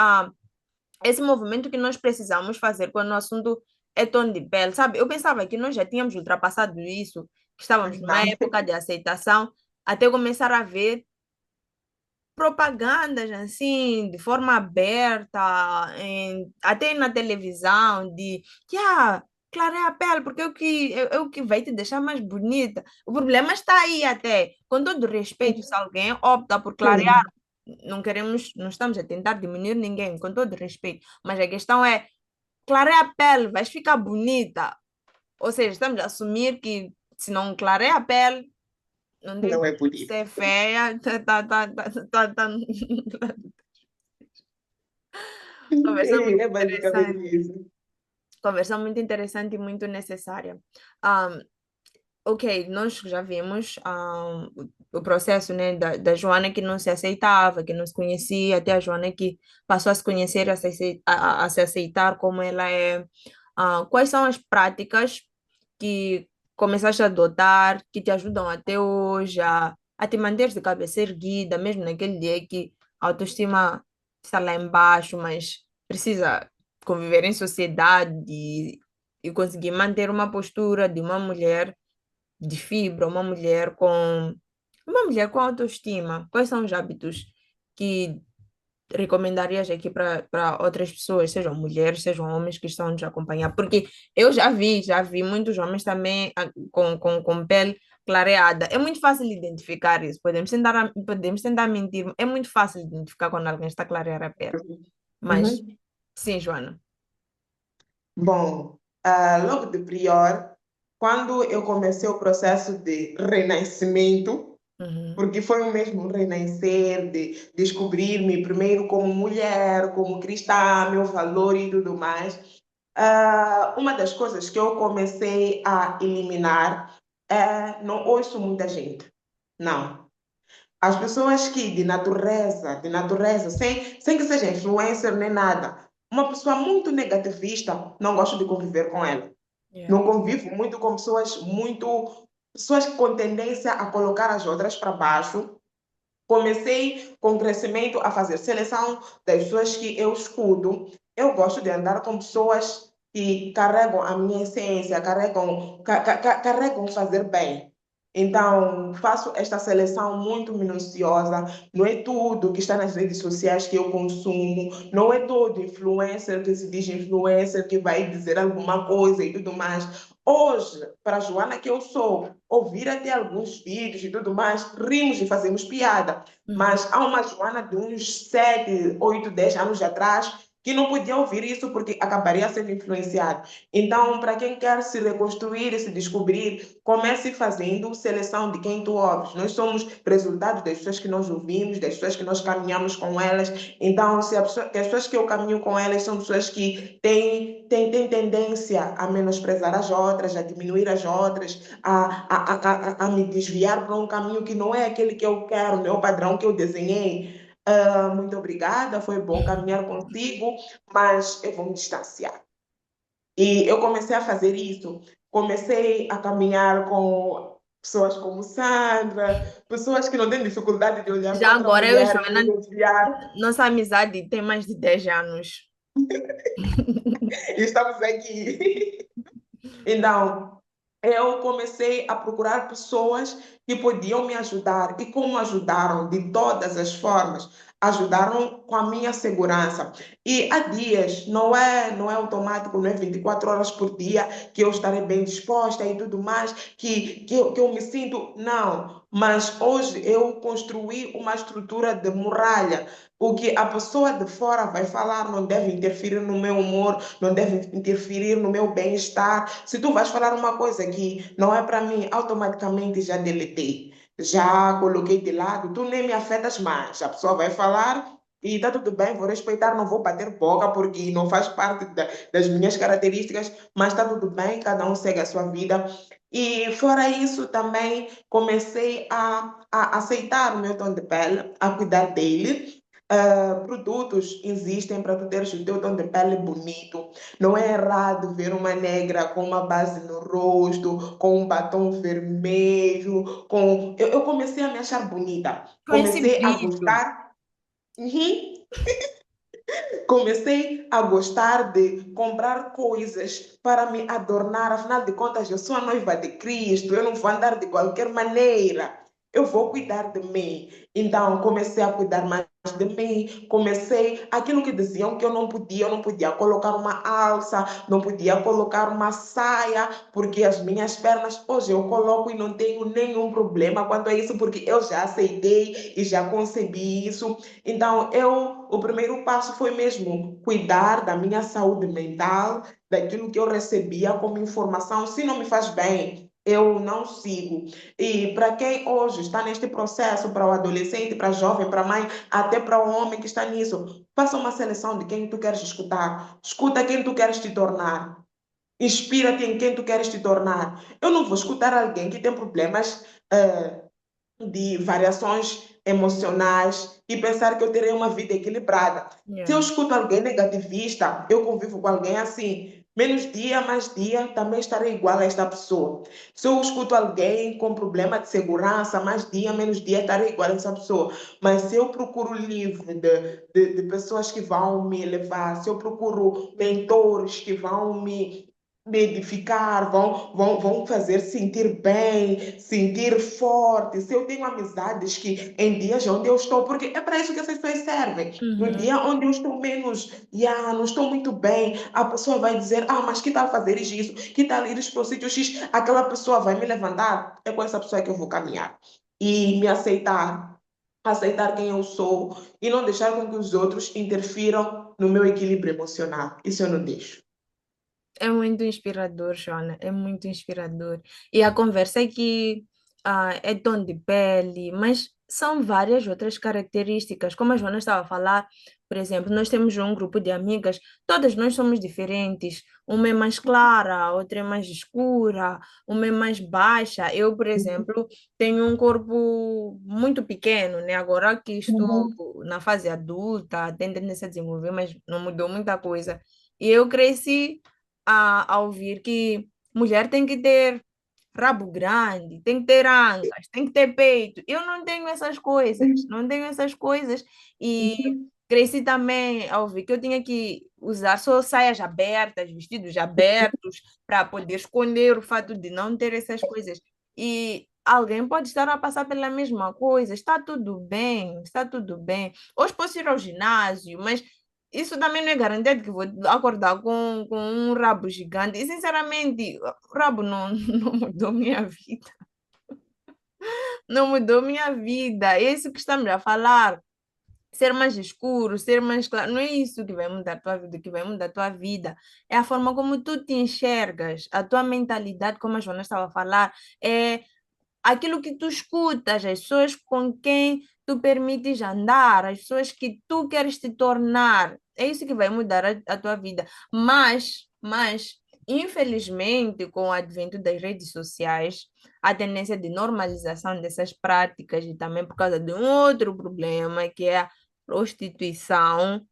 esse movimento que nós precisamos fazer quando o assunto é tom de pele, sabe? Eu pensava que nós já tínhamos ultrapassado isso, que estávamos numa não. época de aceitação, até começar a ver propagandas assim, de forma aberta, até na televisão, de que clareia a pele, porque é o que vai te deixar mais bonita. O problema está aí até. Com todo respeito, se alguém opta por clarear, Sim, não queremos, não estamos a tentar diminuir ninguém, com todo respeito, mas a questão é, clareia a pele, vais ficar bonita. Ou seja, estamos a assumir que se não clareia a pele, não tem não é por isso. ser feia, Conversa muito É basicamente interessante. isso. Conversa muito interessante e muito necessária. Um, ok, nós já vimos o processo, né, da Joana que não se aceitava, que não se conhecia, até a Joana que passou a se conhecer, a se aceitar como ela é. Quais são as práticas que começaste a adotar, que te ajudam até hoje a te manter de cabeça erguida, mesmo naquele dia que a autoestima está lá embaixo, mas precisa conviver em sociedade e conseguir manter uma postura de uma mulher de fibra, uma mulher com autoestima. Quais são os hábitos que recomendarias aqui para outras pessoas, sejam mulheres, sejam homens que estão nos acompanhar? Porque eu já vi muitos homens também com pele clareada. É muito fácil identificar isso. Podemos tentar mentir. É muito fácil identificar quando alguém está a clarear a pele. Mas, Uhum. sim, Joana. Bom, logo de prior, quando eu comecei o processo de renascimento, Uhum. porque foi o mesmo renascer, de descobrir-me primeiro como mulher, como cristã, meu valor e tudo mais. Uma das coisas que eu comecei a eliminar é não ouço muita gente. Não. As pessoas que sem que seja influencer nem nada, uma pessoa muito negativista, não gosto de conviver com ela. Yeah. Não convivo muito com pessoas com tendência a colocar as outras para baixo. Comecei com crescimento a fazer seleção das pessoas que eu escuto. Eu gosto de andar com pessoas que carregam a minha essência, carregam fazer bem. Então, faço esta seleção muito minuciosa. Não é tudo que está nas redes sociais que eu consumo, não é todo influencer que se diz influencer que vai dizer alguma coisa e tudo mais. Hoje, para a Joana que eu sou, ouvir até alguns vídeos e tudo mais, rimos e fazemos piada. Uhum. Mas há uma Joana de uns 7, 8, 10 anos atrás que não podia ouvir isso porque acabaria sendo influenciado. Então, para quem quer se reconstruir e se descobrir, comece fazendo seleção de quem tu ouves. Nós somos resultado das pessoas que nós ouvimos, das pessoas que nós caminhamos com elas. Então, se as pessoas que eu caminho com elas são pessoas que têm tendência a menosprezar as outras, a diminuir as outras, a me desviar para um caminho que não é aquele que eu quero, não é o padrão que eu desenhei. Muito obrigada, foi bom caminhar contigo, mas eu vou me distanciar. E eu comecei a fazer isso. Comecei a caminhar com pessoas como Sandra, pessoas que não têm dificuldade de olhar para Já outra agora eu e mulher e me Joana, desviar. nossa amizade tem mais de 10 anos. E estamos aqui. Então, eu comecei a procurar pessoas que podiam me ajudar. E como ajudaram? De todas as formas. Ajudaram com a minha segurança. E há dias, não é automático, não é 24 horas por dia que eu estarei bem disposta e tudo mais, que eu me sinto. Não. Mas hoje eu construí uma estrutura de muralha. O que a pessoa de fora vai falar não deve interferir no meu humor, não deve interferir no meu bem-estar. Se tu vais falar uma coisa que não é para mim, automaticamente já deletei, já coloquei de lado, tu nem me afetas mais. A pessoa vai falar e está tudo bem, vou respeitar, não vou bater boca porque não faz parte das minhas características, mas está tudo bem, cada um segue a sua vida. E fora isso, também comecei a aceitar o meu tom de pele, a cuidar dele. Produtos existem para tu teres o teu tom de pele bonito. Não é errado ver uma negra com uma base no rosto, com um batom vermelho, Eu comecei a me achar bonita. Com esse Comecei a brilho. gostar. Uhum. Comecei a gostar de comprar coisas para me adornar. Afinal de contas, eu sou a noiva de Cristo, eu não vou andar de qualquer maneira. Eu vou cuidar de mim. Então, comecei a cuidar mais de mim. Comecei aquilo que diziam que eu não podia colocar uma alça, não podia colocar uma saia, porque as minhas pernas hoje eu coloco e não tenho nenhum problema quanto a isso, porque eu já aceitei e já concebi isso. Então, o primeiro passo foi mesmo cuidar da minha saúde mental, daquilo que eu recebia como informação. Se não me faz bem, eu não sigo. E para quem hoje está neste processo, para o adolescente, para o jovem, para a mãe, até para o homem que está nisso, faça uma seleção de quem tu queres escutar. Escuta quem tu queres te tornar. Inspira-te em quem tu queres te tornar. Eu não vou escutar alguém que tem problemas de variações emocionais e pensar que eu terei uma vida equilibrada. Se eu Yeah. escuto alguém negativista, eu convivo com alguém assim, menos dia, mais dia, também estarei igual a esta pessoa. Se eu escuto alguém com problema de segurança, mais dia, menos dia, estarei igual a essa pessoa. Mas se eu procuro livre de pessoas que vão me elevar, se eu procuro mentores que vão me me edificar, vão fazer sentir bem, sentir forte. Se eu tenho amizades que em dias onde eu estou, porque é para isso que essas pessoas servem. No Uhum. dia onde eu estou menos, não estou muito bem, a pessoa vai dizer, mas que tal fazer isso? Que tal ir para o sítio X? Aquela pessoa vai me levantar, é com essa pessoa que eu vou caminhar. E me aceitar quem eu sou e não deixar com que os outros interfiram no meu equilíbrio emocional. Isso eu não deixo. É muito inspirador, Joana, é muito inspirador. E a conversa aqui é tom de pele, mas são várias outras características. Como a Joana estava a falar, por exemplo, nós temos um grupo de amigas, todas nós somos diferentes. Uma é mais clara, a outra é mais escura, uma é mais baixa. Eu, por exemplo, tenho um corpo muito pequeno, né? Agora que estou Uhum. na fase adulta, tenho tendência a desenvolver, mas não mudou muita coisa. E eu cresci a ouvir que mulher tem que ter rabo grande, tem que ter ancas, tem que ter peito. Eu não tenho essas coisas, não tenho essas coisas. E cresci também a ouvir que eu tinha que usar só saias abertas, vestidos abertos, para poder esconder o fato de não ter essas coisas. E alguém pode estar a passar pela mesma coisa, está tudo bem, está tudo bem. Hoje posso ir ao ginásio, mas isso também não é garantia de que vou acordar com um rabo gigante. E, sinceramente, o rabo não, não mudou minha vida. Não mudou minha vida. É isso que estamos a falar. Ser mais escuro, ser mais claro. Não é isso que vai mudar a tua vida. O que vai mudar a tua vida é a forma como tu te enxergas, a tua mentalidade, como a Joana estava a falar. É aquilo que tu escutas, as pessoas com quem tu permites andar, as pessoas que tu queres te tornar. É isso que vai mudar a tua vida. Mas, infelizmente, com o advento das redes sociais, a tendência de normalização dessas práticas e também por causa de um outro problema, que é a prostituição,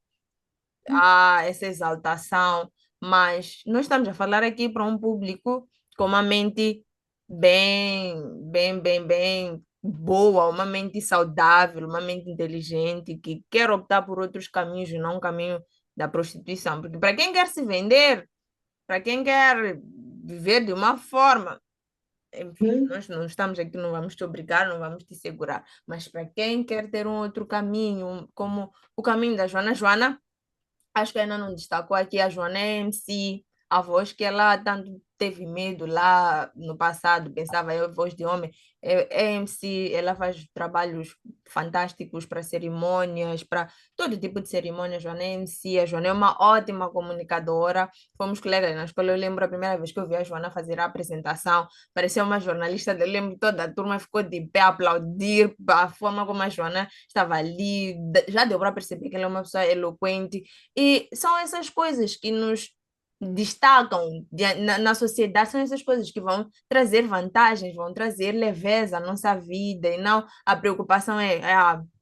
essa exaltação, mas nós estamos a falar aqui para um público com uma mente bem boa, uma mente saudável, uma mente inteligente, que quer optar por outros caminhos e não o caminho da prostituição. Porque para quem quer se vender, para quem quer viver de uma forma, enfim, Uhum. nós não estamos aqui, não vamos te obrigar, não vamos te segurar, mas para quem quer ter um outro caminho, como o caminho da Joana, Joana. Acho que ainda não destacou aqui a Joana MC, a voz que ela tanto teve medo lá no passado, pensava eu, voz de homem. É MC, ela faz trabalhos fantásticos para cerimônias, para todo tipo de cerimônia. A Joana é MC, a Joana é uma ótima comunicadora. Fomos colegas na escola, eu lembro a primeira vez que eu vi a Joana fazer a apresentação, parecia uma jornalista, eu lembro toda a turma ficou de pé a aplaudir a forma como a Joana estava ali, já deu para perceber que ela é uma pessoa eloquente e são essas coisas que nos destacam na sociedade, são essas coisas que vão trazer vantagens, vão trazer leveza à nossa vida, e não a preocupação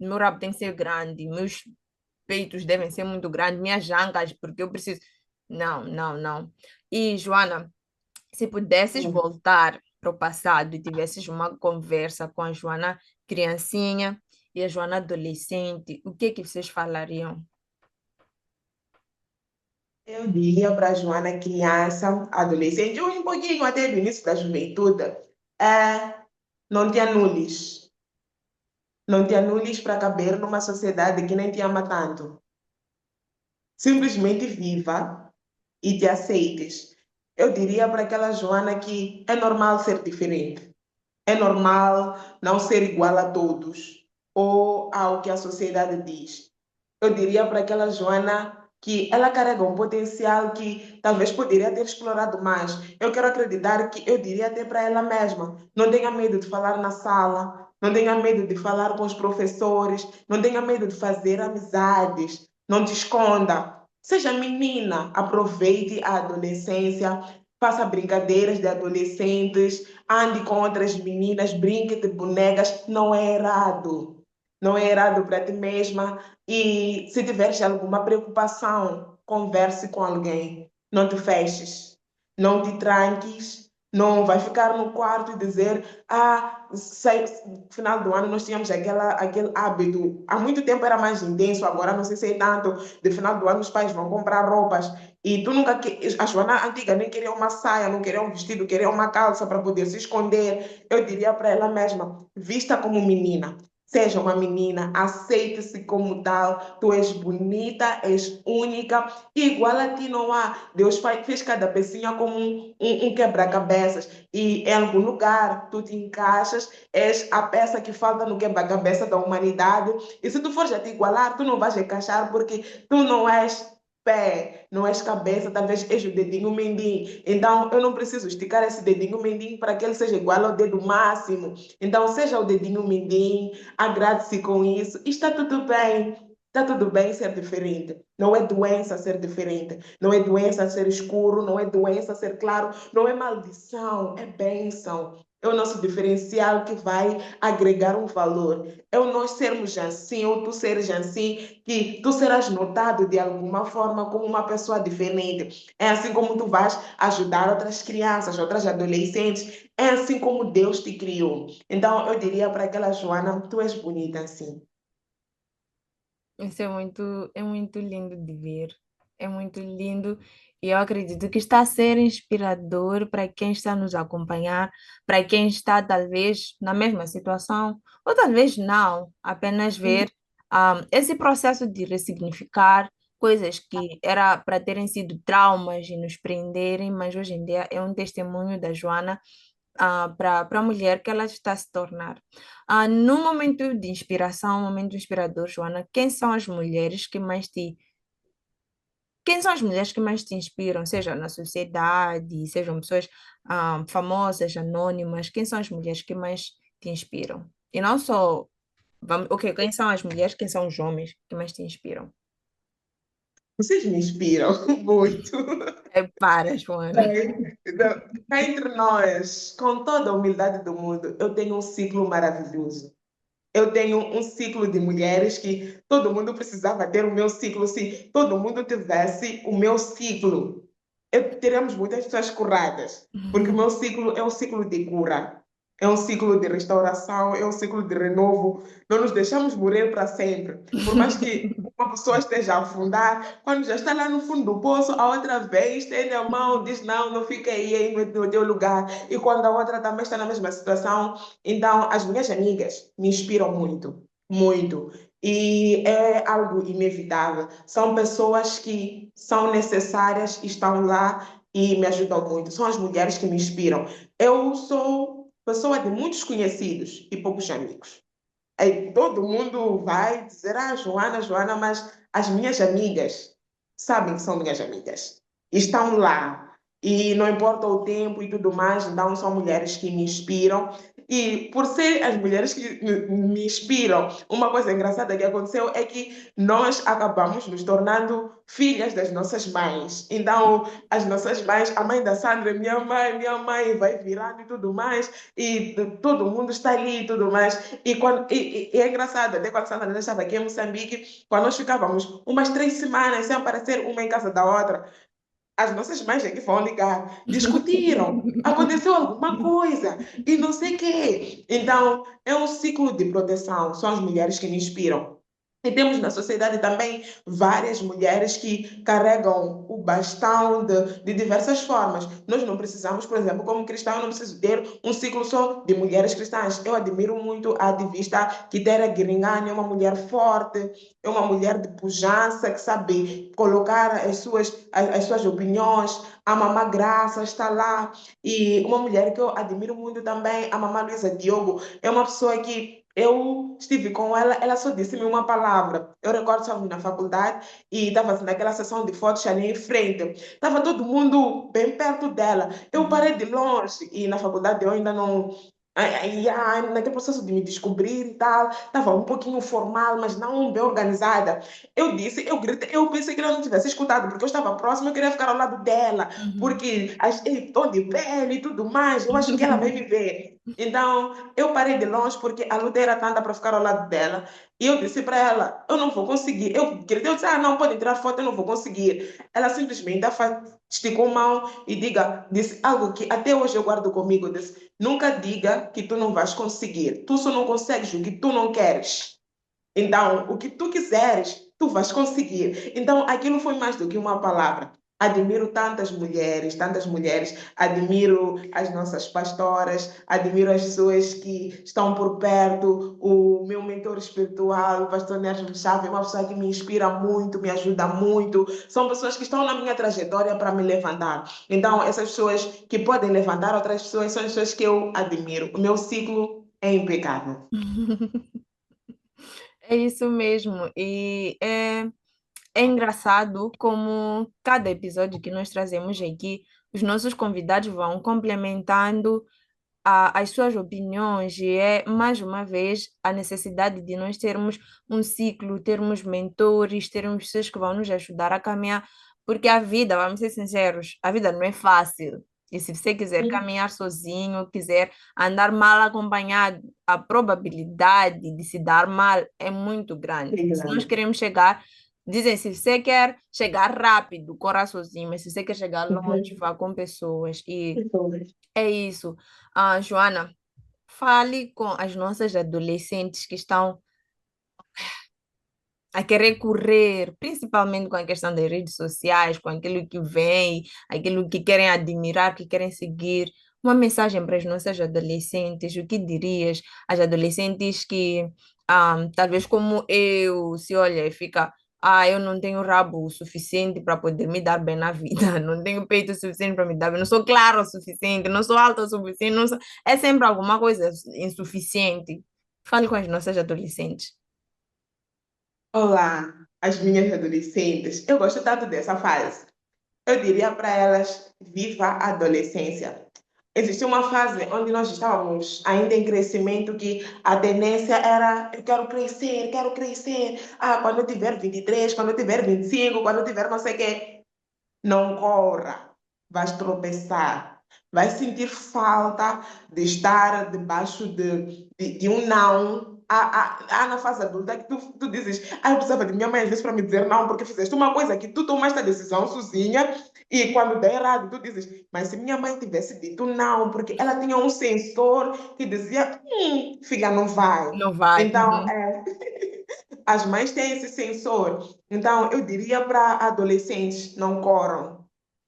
meu rabo tem que ser grande, meus peitos devem ser muito grandes, minhas ancas, porque eu preciso. Não, não, não. E, Joana, se pudesses voltar para o passado e tivesses uma conversa com a Joana criancinha e a Joana adolescente, o que é que vocês falariam? Eu diria para a Joana, criança, adolescente, ou um pouquinho até do início da juventude, não te anules. Não te anules para caber numa sociedade que nem te ama tanto. Simplesmente viva e te aceites. Eu diria para aquela Joana que é normal ser diferente. É normal não ser igual a todos ou ao que a sociedade diz. Eu diria para aquela Joana que ela carrega um potencial que talvez poderia ter explorado mais. Eu quero acreditar que eu diria até para ela mesma: não tenha medo de falar na sala, não tenha medo de falar com os professores, não tenha medo de fazer amizades, não te esconda. Seja menina, aproveite a adolescência, faça brincadeiras de adolescentes, ande com outras meninas, brinque de bonecas, não é errado. Não é errado para ti mesma. E se tiveres alguma preocupação, converse com alguém. Não te feches, não te tranques, não vai ficar no quarto e dizer, no final do ano nós tínhamos aquele hábito. Há muito tempo era mais intenso, agora não sei se é tanto. De final do ano os pais vão comprar roupas. E tu nunca, a Joana antiga nem queria uma saia, não queria um vestido, queria uma calça para poder se esconder. Eu diria para ela mesma, vista como menina. Seja uma menina, aceite-se como tal. Tu és bonita, és única, igual a ti não há. Deus fez cada pecinha como um quebra-cabeças. E em algum lugar tu te encaixas, és a peça que falta no quebra-cabeça da humanidade. E se tu fores a te igualar, tu não vais encaixar porque tu não és pé, não és cabeça, talvez és o dedinho mindinho. Então, eu não preciso esticar esse dedinho mindinho para que ele seja igual ao dedo máximo. Então, seja o dedinho mindinho, agrade-se com isso. E está tudo bem. Está tudo bem ser diferente. Não é doença ser diferente. Não é doença ser escuro. Não é doença ser claro. Não é maldição. É bênção. É o nosso diferencial que vai agregar um valor. É o nós sermos assim, ou tu seres assim, que tu serás notado de alguma forma como uma pessoa diferente. É assim como tu vais ajudar outras crianças, outras adolescentes. É assim como Deus te criou. Então, eu diria para aquela Joana, tu és bonita assim. Isso é muito lindo de ver. É muito lindo e eu acredito que está a ser inspirador para quem está a nos acompanhar, para quem está talvez na mesma situação, ou talvez não, apenas ver esse processo de ressignificar coisas que era para terem sido traumas e nos prenderem, mas hoje em dia é um testemunho da Joana para a mulher que ela está a se tornar. No momento de inspiração, um momento inspirador, Joana, quem são as mulheres que mais te inspiram, seja na sociedade, sejam pessoas famosas, anônimas, quem são as mulheres que mais te inspiram? E não só, ok, quem são as mulheres, quem são os homens que mais te inspiram? Vocês me inspiram muito. É para, Joana. Bem, então, cá entre nós, com toda a humildade do mundo, eu tenho um ciclo maravilhoso. Eu tenho um ciclo de mulheres que todo mundo precisava ter o meu ciclo. Se todo mundo tivesse o meu ciclo, teremos muitas pessoas curadas, porque o meu ciclo é um ciclo de cura, é um ciclo de restauração, é um ciclo de renovo. Não nos deixamos morrer para sempre. Por mais que uma pessoa esteja a afundar, quando já está lá no fundo do poço, a outra vem, estende a mão, diz: Não, não fica aí no teu lugar. E quando a outra também está na mesma situação, então as minhas amigas me inspiram muito, muito. E é algo inevitável. São pessoas que são necessárias, estão lá e me ajudam muito. São as mulheres que me inspiram. Eu sou pessoa de muitos conhecidos e poucos amigos. Aí todo mundo vai dizer, Joana, Joana, mas as minhas amigas sabem que são minhas amigas. Estão lá. E não importa o tempo e tudo mais, então são mulheres que me inspiram. E por ser as mulheres que me inspiram, uma coisa engraçada que aconteceu é que nós acabamos nos tornando filhas das nossas mães. Então, as nossas mães, a mãe da Sandra, minha mãe vai virando e tudo mais, e todo mundo está ali e tudo mais. E é engraçado, até quando a Sandra ainda estava aqui em Moçambique, quando nós ficávamos umas 3 semanas sem aparecer uma em casa da outra, as nossas mães é que vão ligar, discutiram, aconteceu alguma coisa e não sei o quê. Então, é um ciclo de proteção, são as mulheres que me inspiram. E temos na sociedade também várias mulheres que carregam o bastão de diversas formas. Nós não precisamos, por exemplo, como cristão, eu não preciso ter um ciclo só de mulheres cristãs. Eu admiro muito a ativista Kitera Giringani, é uma mulher forte, é uma mulher de pujança que sabe colocar as suas opiniões. A Mamá Graça está lá. E uma mulher que eu admiro muito também, a Mamá Luísa Diogo, é uma pessoa que eu estive com ela, ela só disse-me uma palavra. Eu recordo estava na faculdade e estava assim, naquela sessão de fotos ali em frente. Estava todo mundo bem perto dela. Eu parei de longe e na faculdade eu ainda não. Naquele processo de me descobrir e tal, estava um pouquinho formal, mas não bem organizada. Eu disse, eu gritei, eu pensei que ela não tivesse escutado, porque eu estava próxima, eu queria ficar ao lado dela, Uhum. porque estou de pele e tudo mais, eu acho que ela vai me ver. Então, eu parei de longe porque a luta era tanta para ficar ao lado dela. E eu disse para ela, eu não vou conseguir. Eu gritei, eu disse, não, pode tirar foto, eu não vou conseguir. Ela simplesmente esticou a mão e disse algo que até hoje eu guardo comigo. Disse, nunca diga que tu não vais conseguir. Tu só não consegues o que tu não queres. Então, o que tu quiseres, tu vais conseguir. Então, aquilo foi mais do que uma palavra. Admiro tantas mulheres, admiro as nossas pastoras, admiro as pessoas que estão por perto, o meu mentor espiritual, o pastor Nérgio Chave, é uma pessoa que me inspira muito, me ajuda muito, são pessoas que estão na minha trajetória para me levantar. Então, essas pessoas que podem levantar outras pessoas são as pessoas que eu admiro. O meu ciclo é impecável. É isso mesmo. É engraçado como cada episódio que nós trazemos aqui, os nossos convidados vão complementando as suas opiniões, e é mais uma vez a necessidade de nós termos um ciclo, termos mentores, termos pessoas que vão nos ajudar a caminhar, porque a vida, vamos ser sinceros, a vida não é fácil. E se você quiser caminhar sozinho, quiser andar mal acompanhado, a probabilidade de se dar mal é muito grande. Se nós queremos chegar, dizem, se você quer chegar rápido, corra sozinho, mas se você quer chegar longe, vá com pessoas. E é isso. Joana, fale com as nossas adolescentes que estão a querer correr, principalmente com a questão das redes sociais, com aquilo que vem, aquilo que querem admirar, que querem seguir. Uma mensagem para as nossas adolescentes, o que dirias? As adolescentes que, talvez como eu, se olha e fica, eu não tenho rabo o suficiente para poder me dar bem na vida, não tenho peito o suficiente para me dar bem, não sou clara o suficiente, não sou alta o suficiente, é sempre alguma coisa insuficiente. Fale com as nossas adolescentes. Olá, as minhas adolescentes. Eu gosto tanto dessa fase. Eu diria para elas: viva a adolescência. Existia uma fase onde nós estávamos ainda em crescimento que a tendência era: eu quero crescer, quero crescer. Quando eu tiver 23, quando eu tiver 25, quando eu tiver não sei o quê. Não corra, vais tropeçar. Vai sentir falta de estar debaixo de um não. Na fase adulta que tu dizes, eu precisava de minha mãe às vezes para me dizer não, porque fizeste uma coisa que tu tomaste a decisão sozinha, e quando der errado, tu dizes, mas se minha mãe tivesse dito não, porque ela tinha um sensor que dizia, filha, não vai. Não vai. Então, as mães têm esse sensor. Então, eu diria para adolescentes: não corram.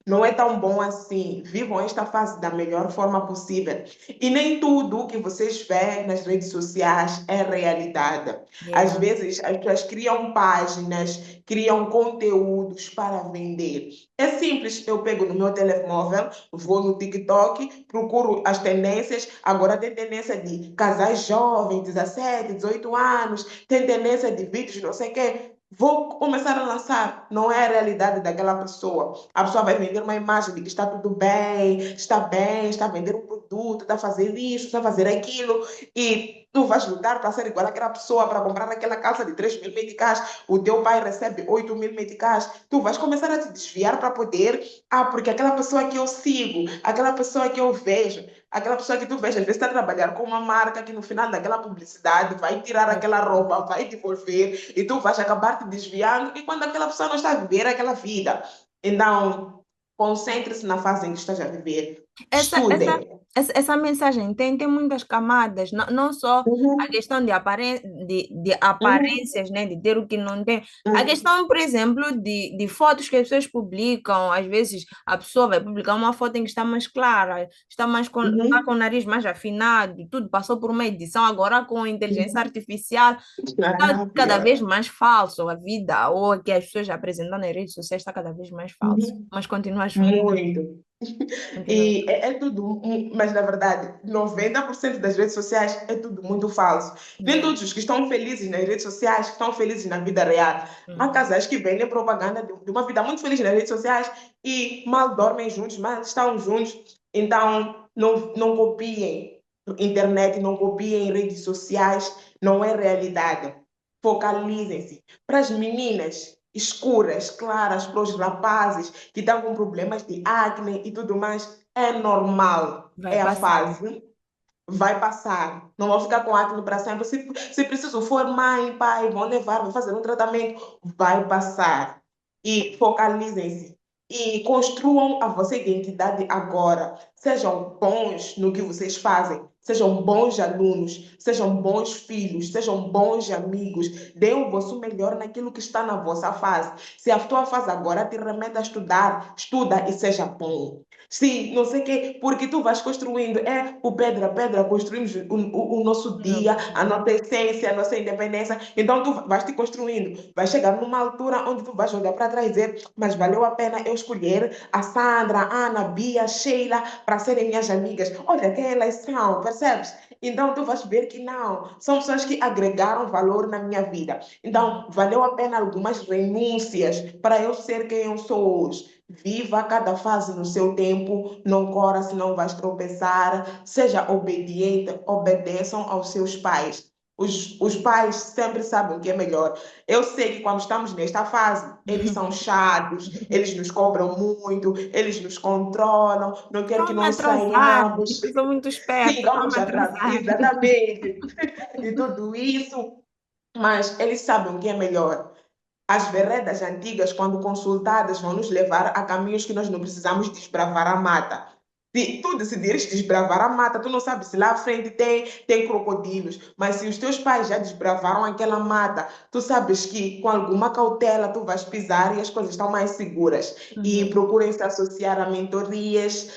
Não é tão bom assim. Vivam esta fase da melhor forma possível. E nem tudo o que vocês veem nas redes sociais é realidade. Às Yeah. vezes, as pessoas criam páginas, criam conteúdos para vender. É simples. Eu pego no meu telemóvel, vou no TikTok, procuro as tendências. Agora tem tendência de casais jovens, 17, 18 anos, tem tendência de vídeos, não sei o quê. Vou começar a lançar. Não é a realidade daquela pessoa. A pessoa vai vender uma imagem de que está tudo bem, está a vender um produto, está a fazer isso, está a fazer aquilo, e tu vais lutar para ser igual àquela pessoa, para comprar aquela calça de 3.000 meticais, o teu pai recebe 8.000 meticais, tu vais começar a te desviar para poder, porque aquela pessoa que eu sigo, aquela pessoa que eu vejo, aquela pessoa que tu vês, às vezes está a trabalhar com uma marca que no final daquela publicidade vai tirar aquela roupa, vai devolver, e tu vais acabar te desviando, e quando aquela pessoa não está a viver aquela vida. Então, concentre-se na fase em que estás a viver. Essa, essa, Estudem. essa mensagem tem muitas camadas, não só a Uhum, questão de uhum, aparências, né, de ter o que não tem. A uhum, questão, por exemplo, de fotos que as pessoas publicam. Às vezes a pessoa vai publicar uma foto em que está mais clara, está com o uhum, nariz mais afinado, tudo passou por uma edição. Agora, com a inteligência uhum. artificial, está cada Pior. vez mais falso a vida, ou o que as pessoas apresentam nas redes sociais está cada vez mais falso. Uhum. Mas continua, Joana, Muito. continua. E é tudo, mas na verdade, 90% das redes sociais é tudo muito falso. Nem Yeah. todos os que estão felizes nas redes sociais estão felizes na vida real. Há Uhum. casais que vendem propaganda de uma vida muito feliz nas redes sociais e mal dormem juntos, mal estão juntos. Então, não copiem internet, não copiem redes sociais, não é realidade. Focalizem-se. Para as meninas escuras, claras, para os rapazes que estão com problemas de acne e tudo mais, é normal, Vai é a passar. fase, vai passar. Não vão ficar com acne para sempre. Se preciso for mãe, pai, vão levar, vão fazer um tratamento, vai passar. E focalizem-se. E construam a vossa identidade agora. Sejam bons no que vocês fazem. sejam bons alunos, sejam bons filhos, sejam bons amigos, deem o vosso melhor naquilo que está na vossa fase. Se a tua fase agora te remete a estudar, estuda e seja bom. Sim, não sei o quê, porque tu vais construindo, é o pedra a pedra, construímos o nosso dia, a nossa essência, a nossa independência. Então tu vais te construindo, vai chegar numa altura onde tu vais olhar para trás e dizer, mas valeu a pena eu escolher a Sandra, a Ana, a Bia, a Sheila para serem minhas amigas. Olha quem elas são, percebes? Então tu vais ver que não, são pessoas que agregaram valor na minha vida. Então valeu a pena algumas renúncias para eu ser quem eu sou hoje. Viva cada fase no seu tempo, não corra, senão vais tropeçar. Seja obediente, obedeçam aos seus pais. Os pais sempre sabem o que é melhor. Eu sei que quando estamos nesta fase, eles são chatos, eles nos cobram muito, eles nos controlam, não querem que Estão-me nós atrasar, saiamos. eu sou muito Sim, esperta, estão-me vamos atrás, atrasar. exatamente. E tudo isso, mas eles sabem o que é melhor. As veredas antigas, quando consultadas, vão nos levar a caminhos que nós não precisamos desbravar a mata. Se tu decidires desbravar a mata, tu não sabes se lá à frente tem crocodilos, mas se os teus pais já desbravaram aquela mata, tu sabes que com alguma cautela tu vais pisar e as coisas estão mais seguras. E Uhum. procurem se associar a mentorias.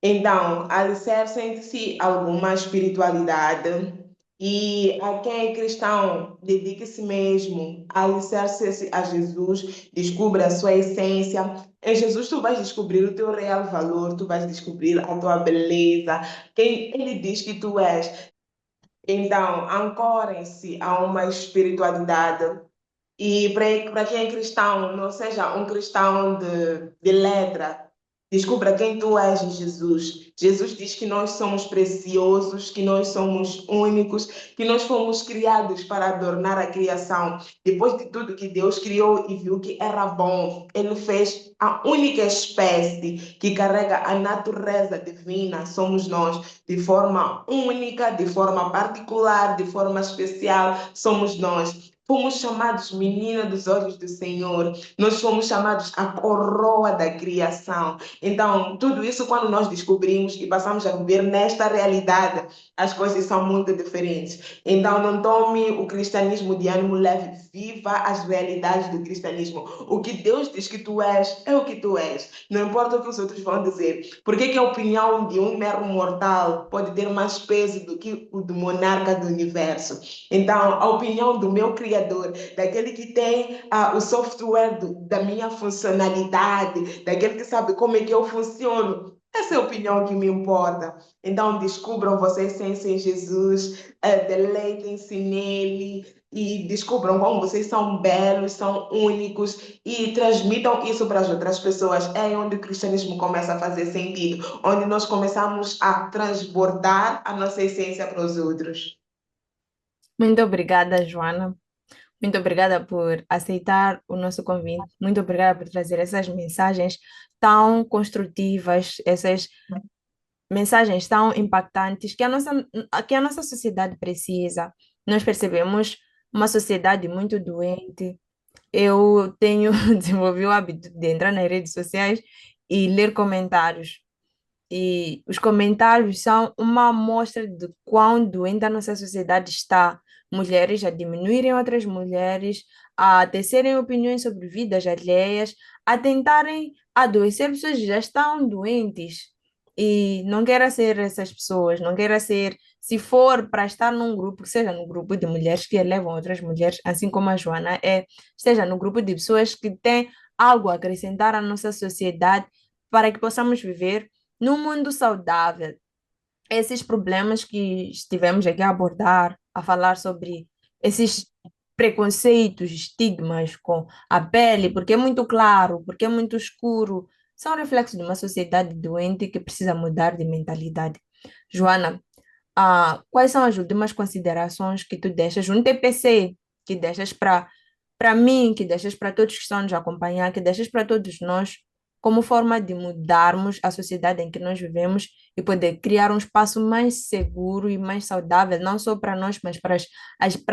Então, alicercem-se alguma espiritualidade e a quem é cristão, dedique-se mesmo, alicerce-se a Jesus, descubra a sua essência. Em Jesus tu vais descobrir o teu real valor, tu vais descobrir a tua beleza, quem Ele diz que tu és. Então, ancorem-se a uma espiritualidade e para quem é cristão, não seja um cristão de letra, descubra quem tu és em Jesus. Jesus diz que nós somos preciosos, que nós somos únicos, que nós fomos criados para adornar a criação. Depois de tudo que Deus criou e viu que era bom, Ele fez a única espécie que carrega a natureza divina, somos nós, de forma única, de forma particular, de forma especial, somos nós. Fomos chamados menina dos olhos do Senhor, nós fomos chamados a coroa da criação. Então, tudo isso, quando nós descobrimos e passamos a viver nesta realidade, as coisas são muito diferentes. Então, não tome o cristianismo de ânimo leve, viva as realidades do cristianismo. O que Deus diz que tu és, é o que tu és. Não importa o que os outros vão dizer. Por que a opinião de um mero mortal pode ter mais peso do que o do monarca do universo? Então, a opinião do meu criador, daquele que tem o software da minha funcionalidade, daquele que sabe como é que eu funciono, essa é a opinião que me importa. Então, descubram vossa essência em Jesus, deleitem-se nele e descubram como vocês são belos, são únicos e transmitam isso para as outras pessoas. É aí onde o cristianismo começa a fazer sentido, onde nós começamos a transbordar a nossa essência para os outros. Muito obrigada, Joana. Muito obrigada por aceitar o nosso convite. Muito obrigada por trazer essas mensagens tão construtivas, essas mensagens tão impactantes que a nossa sociedade precisa. Nós percebemos uma sociedade muito doente. Eu tenho desenvolvi o hábito de entrar nas redes sociais e ler comentários. E os comentários são uma amostra de quão doente a nossa sociedade está. Mulheres a diminuírem outras mulheres, a tecerem opiniões sobre vidas alheias, a tentarem adoecer pessoas que já estão doentes. E não queira ser essas pessoas, não queira ser, se for para estar num grupo, que seja no grupo de mulheres que elevam outras mulheres, assim como a Joana é, esteja no grupo de pessoas que têm algo a acrescentar à nossa sociedade para que possamos viver num mundo saudável. Esses problemas que estivemos aqui a abordar, a falar sobre esses preconceitos, estigmas com a pele, porque é muito claro, porque é muito escuro, são reflexos de uma sociedade doente que precisa mudar de mentalidade. Joana, quais são as últimas considerações que tu deixas, um TPC que deixas para mim, que deixas para todos que estão nos acompanhar, que deixas para todos nós, como forma de mudarmos a sociedade em que nós vivemos e poder criar um espaço mais seguro e mais saudável, não só para nós, mas para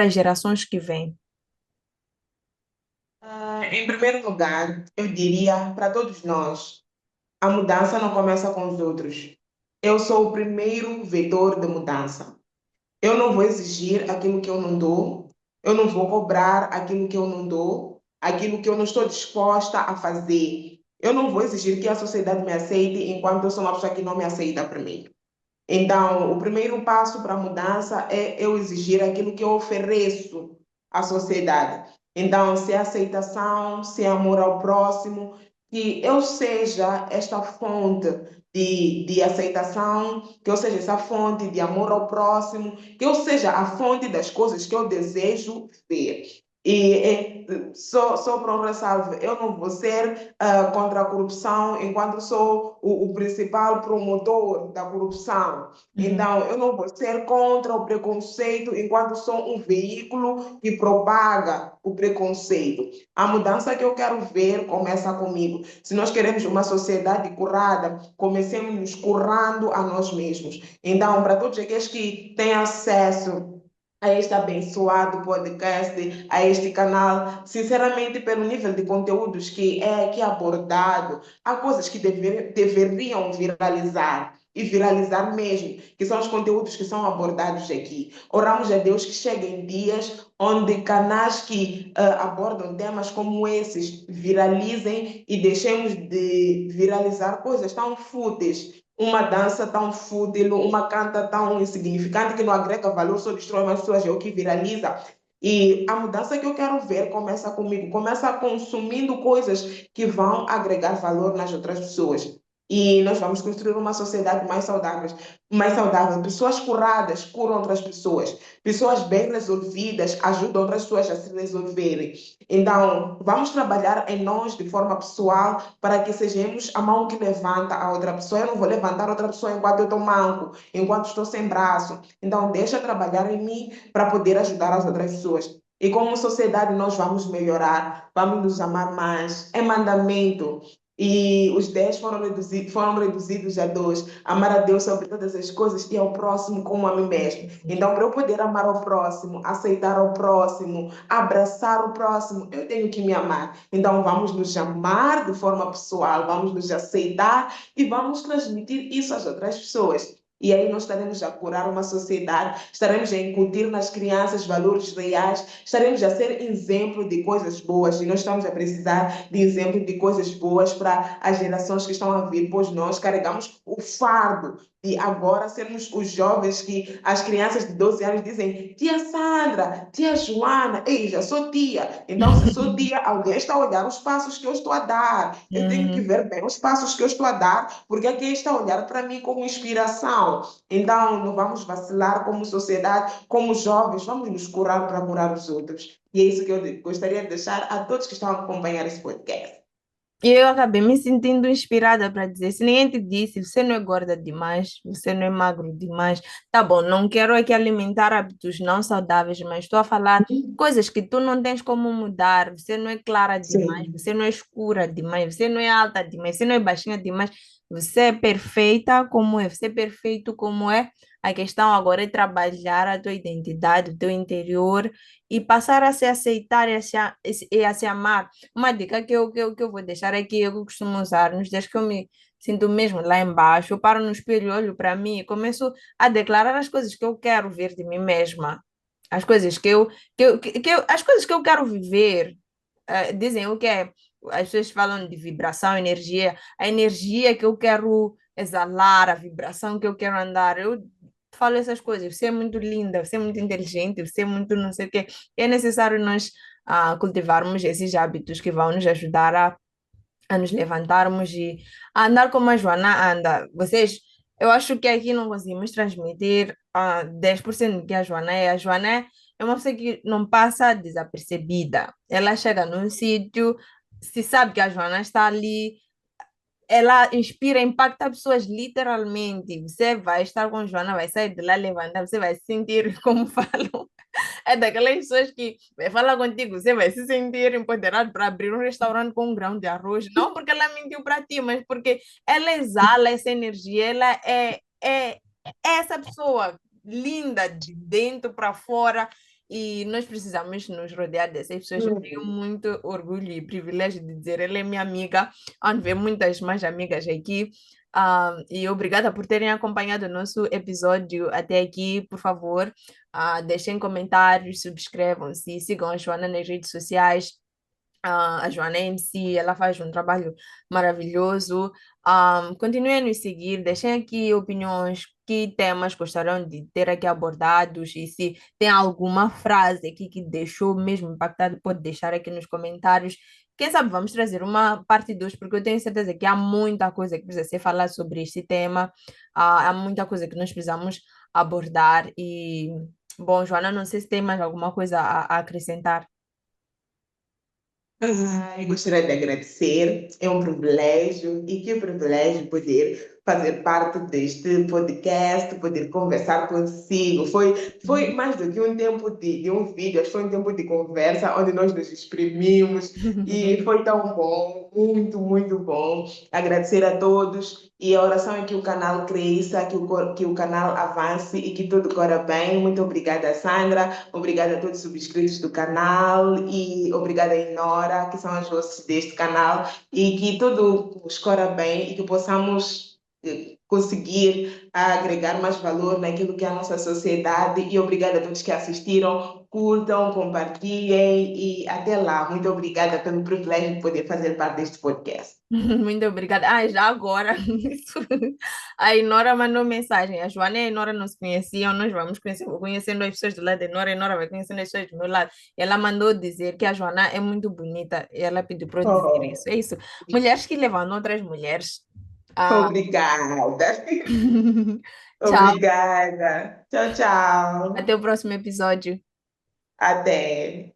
as gerações que vêm. Em primeiro lugar, eu diria para todos nós, a mudança não começa com os outros. Eu sou o primeiro vetor de mudança. Eu não vou exigir aquilo que eu não dou, eu não vou cobrar aquilo que eu não dou, aquilo que eu não estou disposta a fazer. Eu não vou exigir que a sociedade me aceite enquanto eu sou uma pessoa que não me aceita primeiro. Então, o primeiro passo para a mudança é eu exigir aquilo que eu ofereço à sociedade. Então, se é aceitação, se é amor ao próximo, que eu seja esta fonte de aceitação, que eu seja essa fonte de amor ao próximo, que eu seja a fonte das coisas que eu desejo ver. Só para um ressalvo, eu não vou ser contra a corrupção enquanto sou o principal promotor da corrupção. Uhum, Então, eu não vou ser contra o preconceito enquanto sou um veículo que propaga o preconceito. A mudança que eu quero ver começa comigo. Se nós queremos uma sociedade curada, comecemos nos curando a nós mesmos. Então, para todos aqueles que têm acesso a este abençoado podcast, a este canal, sinceramente, pelo nível de conteúdos que é aqui abordado, há coisas que deveriam viralizar e viralizar mesmo, que são os conteúdos que são abordados aqui. Oramos a Deus que cheguem dias onde canais que abordam temas como esses viralizem e deixemos de viralizar coisas tão fúteis, uma dança tão fútil, uma canta tão insignificante que não agrega valor, só destrói mais pessoas, é o que viraliza. E a mudança que eu quero ver começa comigo, começa consumindo coisas que vão agregar valor nas outras pessoas. E nós vamos construir uma sociedade mais saudável, mais saudável. Pessoas curadas curam outras pessoas. Pessoas bem resolvidas ajudam outras pessoas a se resolverem. Então, vamos trabalhar em nós de forma pessoal para que sejamos a mão que levanta a outra pessoa. Eu não vou levantar outra pessoa enquanto eu estou manco, enquanto estou sem braço. Então, deixa trabalhar em mim para poder ajudar as outras pessoas. E como sociedade nós vamos melhorar, vamos nos amar mais. É mandamento. E os 10 foram reduzidos a 2. Amar a Deus sobre todas as coisas e ao próximo como a mim mesmo. Então, para eu poder amar ao próximo, aceitar ao próximo, abraçar o próximo, eu tenho que me amar. Então, vamos nos amar de forma pessoal, vamos nos aceitar e vamos transmitir isso às outras pessoas. E aí nós estaremos a curar uma sociedade, estaremos a incutir nas crianças valores reais, estaremos a ser exemplo de coisas boas e nós estamos a precisar de exemplo de coisas boas para as gerações que estão a vir, pois nós carregamos o fardo de agora sermos os jovens que as crianças de 12 anos dizem tia Sandra, tia Joana, ei, já sou tia. Então, se sou tia, alguém está a olhar os passos que eu estou a dar. Eu tenho que uhum. ver bem os passos que eu estou a dar, porque alguém está a olhar para mim como inspiração. Então, não vamos vacilar como sociedade, como jovens, vamos nos curar para curar os outros. E é isso que eu gostaria de deixar a todos que estão a acompanhar esse podcast. E eu acabei me sentindo inspirada para dizer, se ninguém te disse, você não é gorda demais, você não é magro demais, tá bom, não quero aqui alimentar hábitos não saudáveis, mas estou a falar coisas que tu não tens como mudar, você não é clara demais, Sim. você não é escura demais, você não é alta demais, você não é baixinha demais, você é perfeita como é, você é perfeito como é. A questão agora é trabalhar a tua identidade, o teu interior e passar a se aceitar e a se amar. Uma dica que eu vou deixar é que eu costumo usar nos dias que eu me sinto mesmo lá embaixo, eu paro no espelho, olho para mim e começo a declarar as coisas que eu quero ver de mim mesma, as coisas as coisas que eu quero viver. Dizem o que é, as pessoas falam de vibração, energia, a energia que eu quero exalar, a vibração que eu quero andar. Eu falo essas coisas, você é muito linda, você é muito inteligente, você é muito não sei o quê. É necessário nós cultivarmos esses hábitos que vão nos ajudar a nos levantarmos e a andar como a Joana anda. Eu acho que aqui não conseguimos transmitir 10% do que a Joana é. A Joana é uma pessoa que não passa desapercebida. Ela chega num sítio, se sabe que a Joana está ali, ela inspira, impacta pessoas literalmente. Você vai estar com a Joana, vai sair de lá, levantar, você vai se sentir como falam. É daquelas pessoas que vai falar contigo, você vai se sentir empoderado para abrir um restaurante com um grão de arroz. Não porque ela mentiu para ti, mas porque ela exala essa energia, é essa pessoa linda de dentro para fora. E nós precisamos nos rodear dessas pessoas. Eu tenho Uhum. muito orgulho e privilégio de dizer, ela é minha amiga, onde vê muitas mais amigas aqui. E obrigada por terem acompanhado o nosso episódio até aqui. Por favor, deixem comentários, subscrevam-se, sigam a Joana nas redes sociais. A Joana é MC, ela faz um trabalho maravilhoso. Continuem a nos seguir, deixem aqui opiniões, que temas gostariam de ter aqui abordados e se tem alguma frase aqui que deixou mesmo impactado, pode deixar aqui nos comentários. Quem sabe vamos trazer uma parte 2 porque eu tenho certeza que há muita coisa que precisa ser falada sobre este tema, há muita coisa que nós precisamos abordar e, bom, Joana, não sei se tem mais alguma coisa a acrescentar. Ai, gostaria de agradecer, é um privilégio e que privilégio poder fazer parte deste podcast, poder conversar consigo. Foi mais do que um tempo de um vídeo, acho que foi um tempo de conversa onde nós nos exprimimos e foi tão bom, muito, muito bom. Agradecer a todos e a oração é que o canal cresça, que o canal avance e que tudo corra bem. Muito obrigada, Sandra. Obrigada a todos os subscritos do canal e obrigada a Inora, que são as hosts deste canal, e que tudo escorra bem e que possamos conseguir agregar mais valor naquilo que é a nossa sociedade. E obrigada a todos que assistiram, curtam, compartilhem e até lá. Muito obrigada pelo privilégio de poder fazer parte deste podcast. Muito obrigada. Já agora, a Inora mandou mensagem. A Joana e a Inora não se conheciam, nós vamos conhecer, vou conhecendo as pessoas do lado da Inora, a Inora vai conhecendo as pessoas do meu lado. Ela mandou dizer que a Joana é muito bonita e ela pediu para eu dizer isso. Oh, É isso. Mulheres que levam outras mulheres. Ah, obrigada. tchau, Obrigada. Tchau, até tchau. o próximo episódio. Até.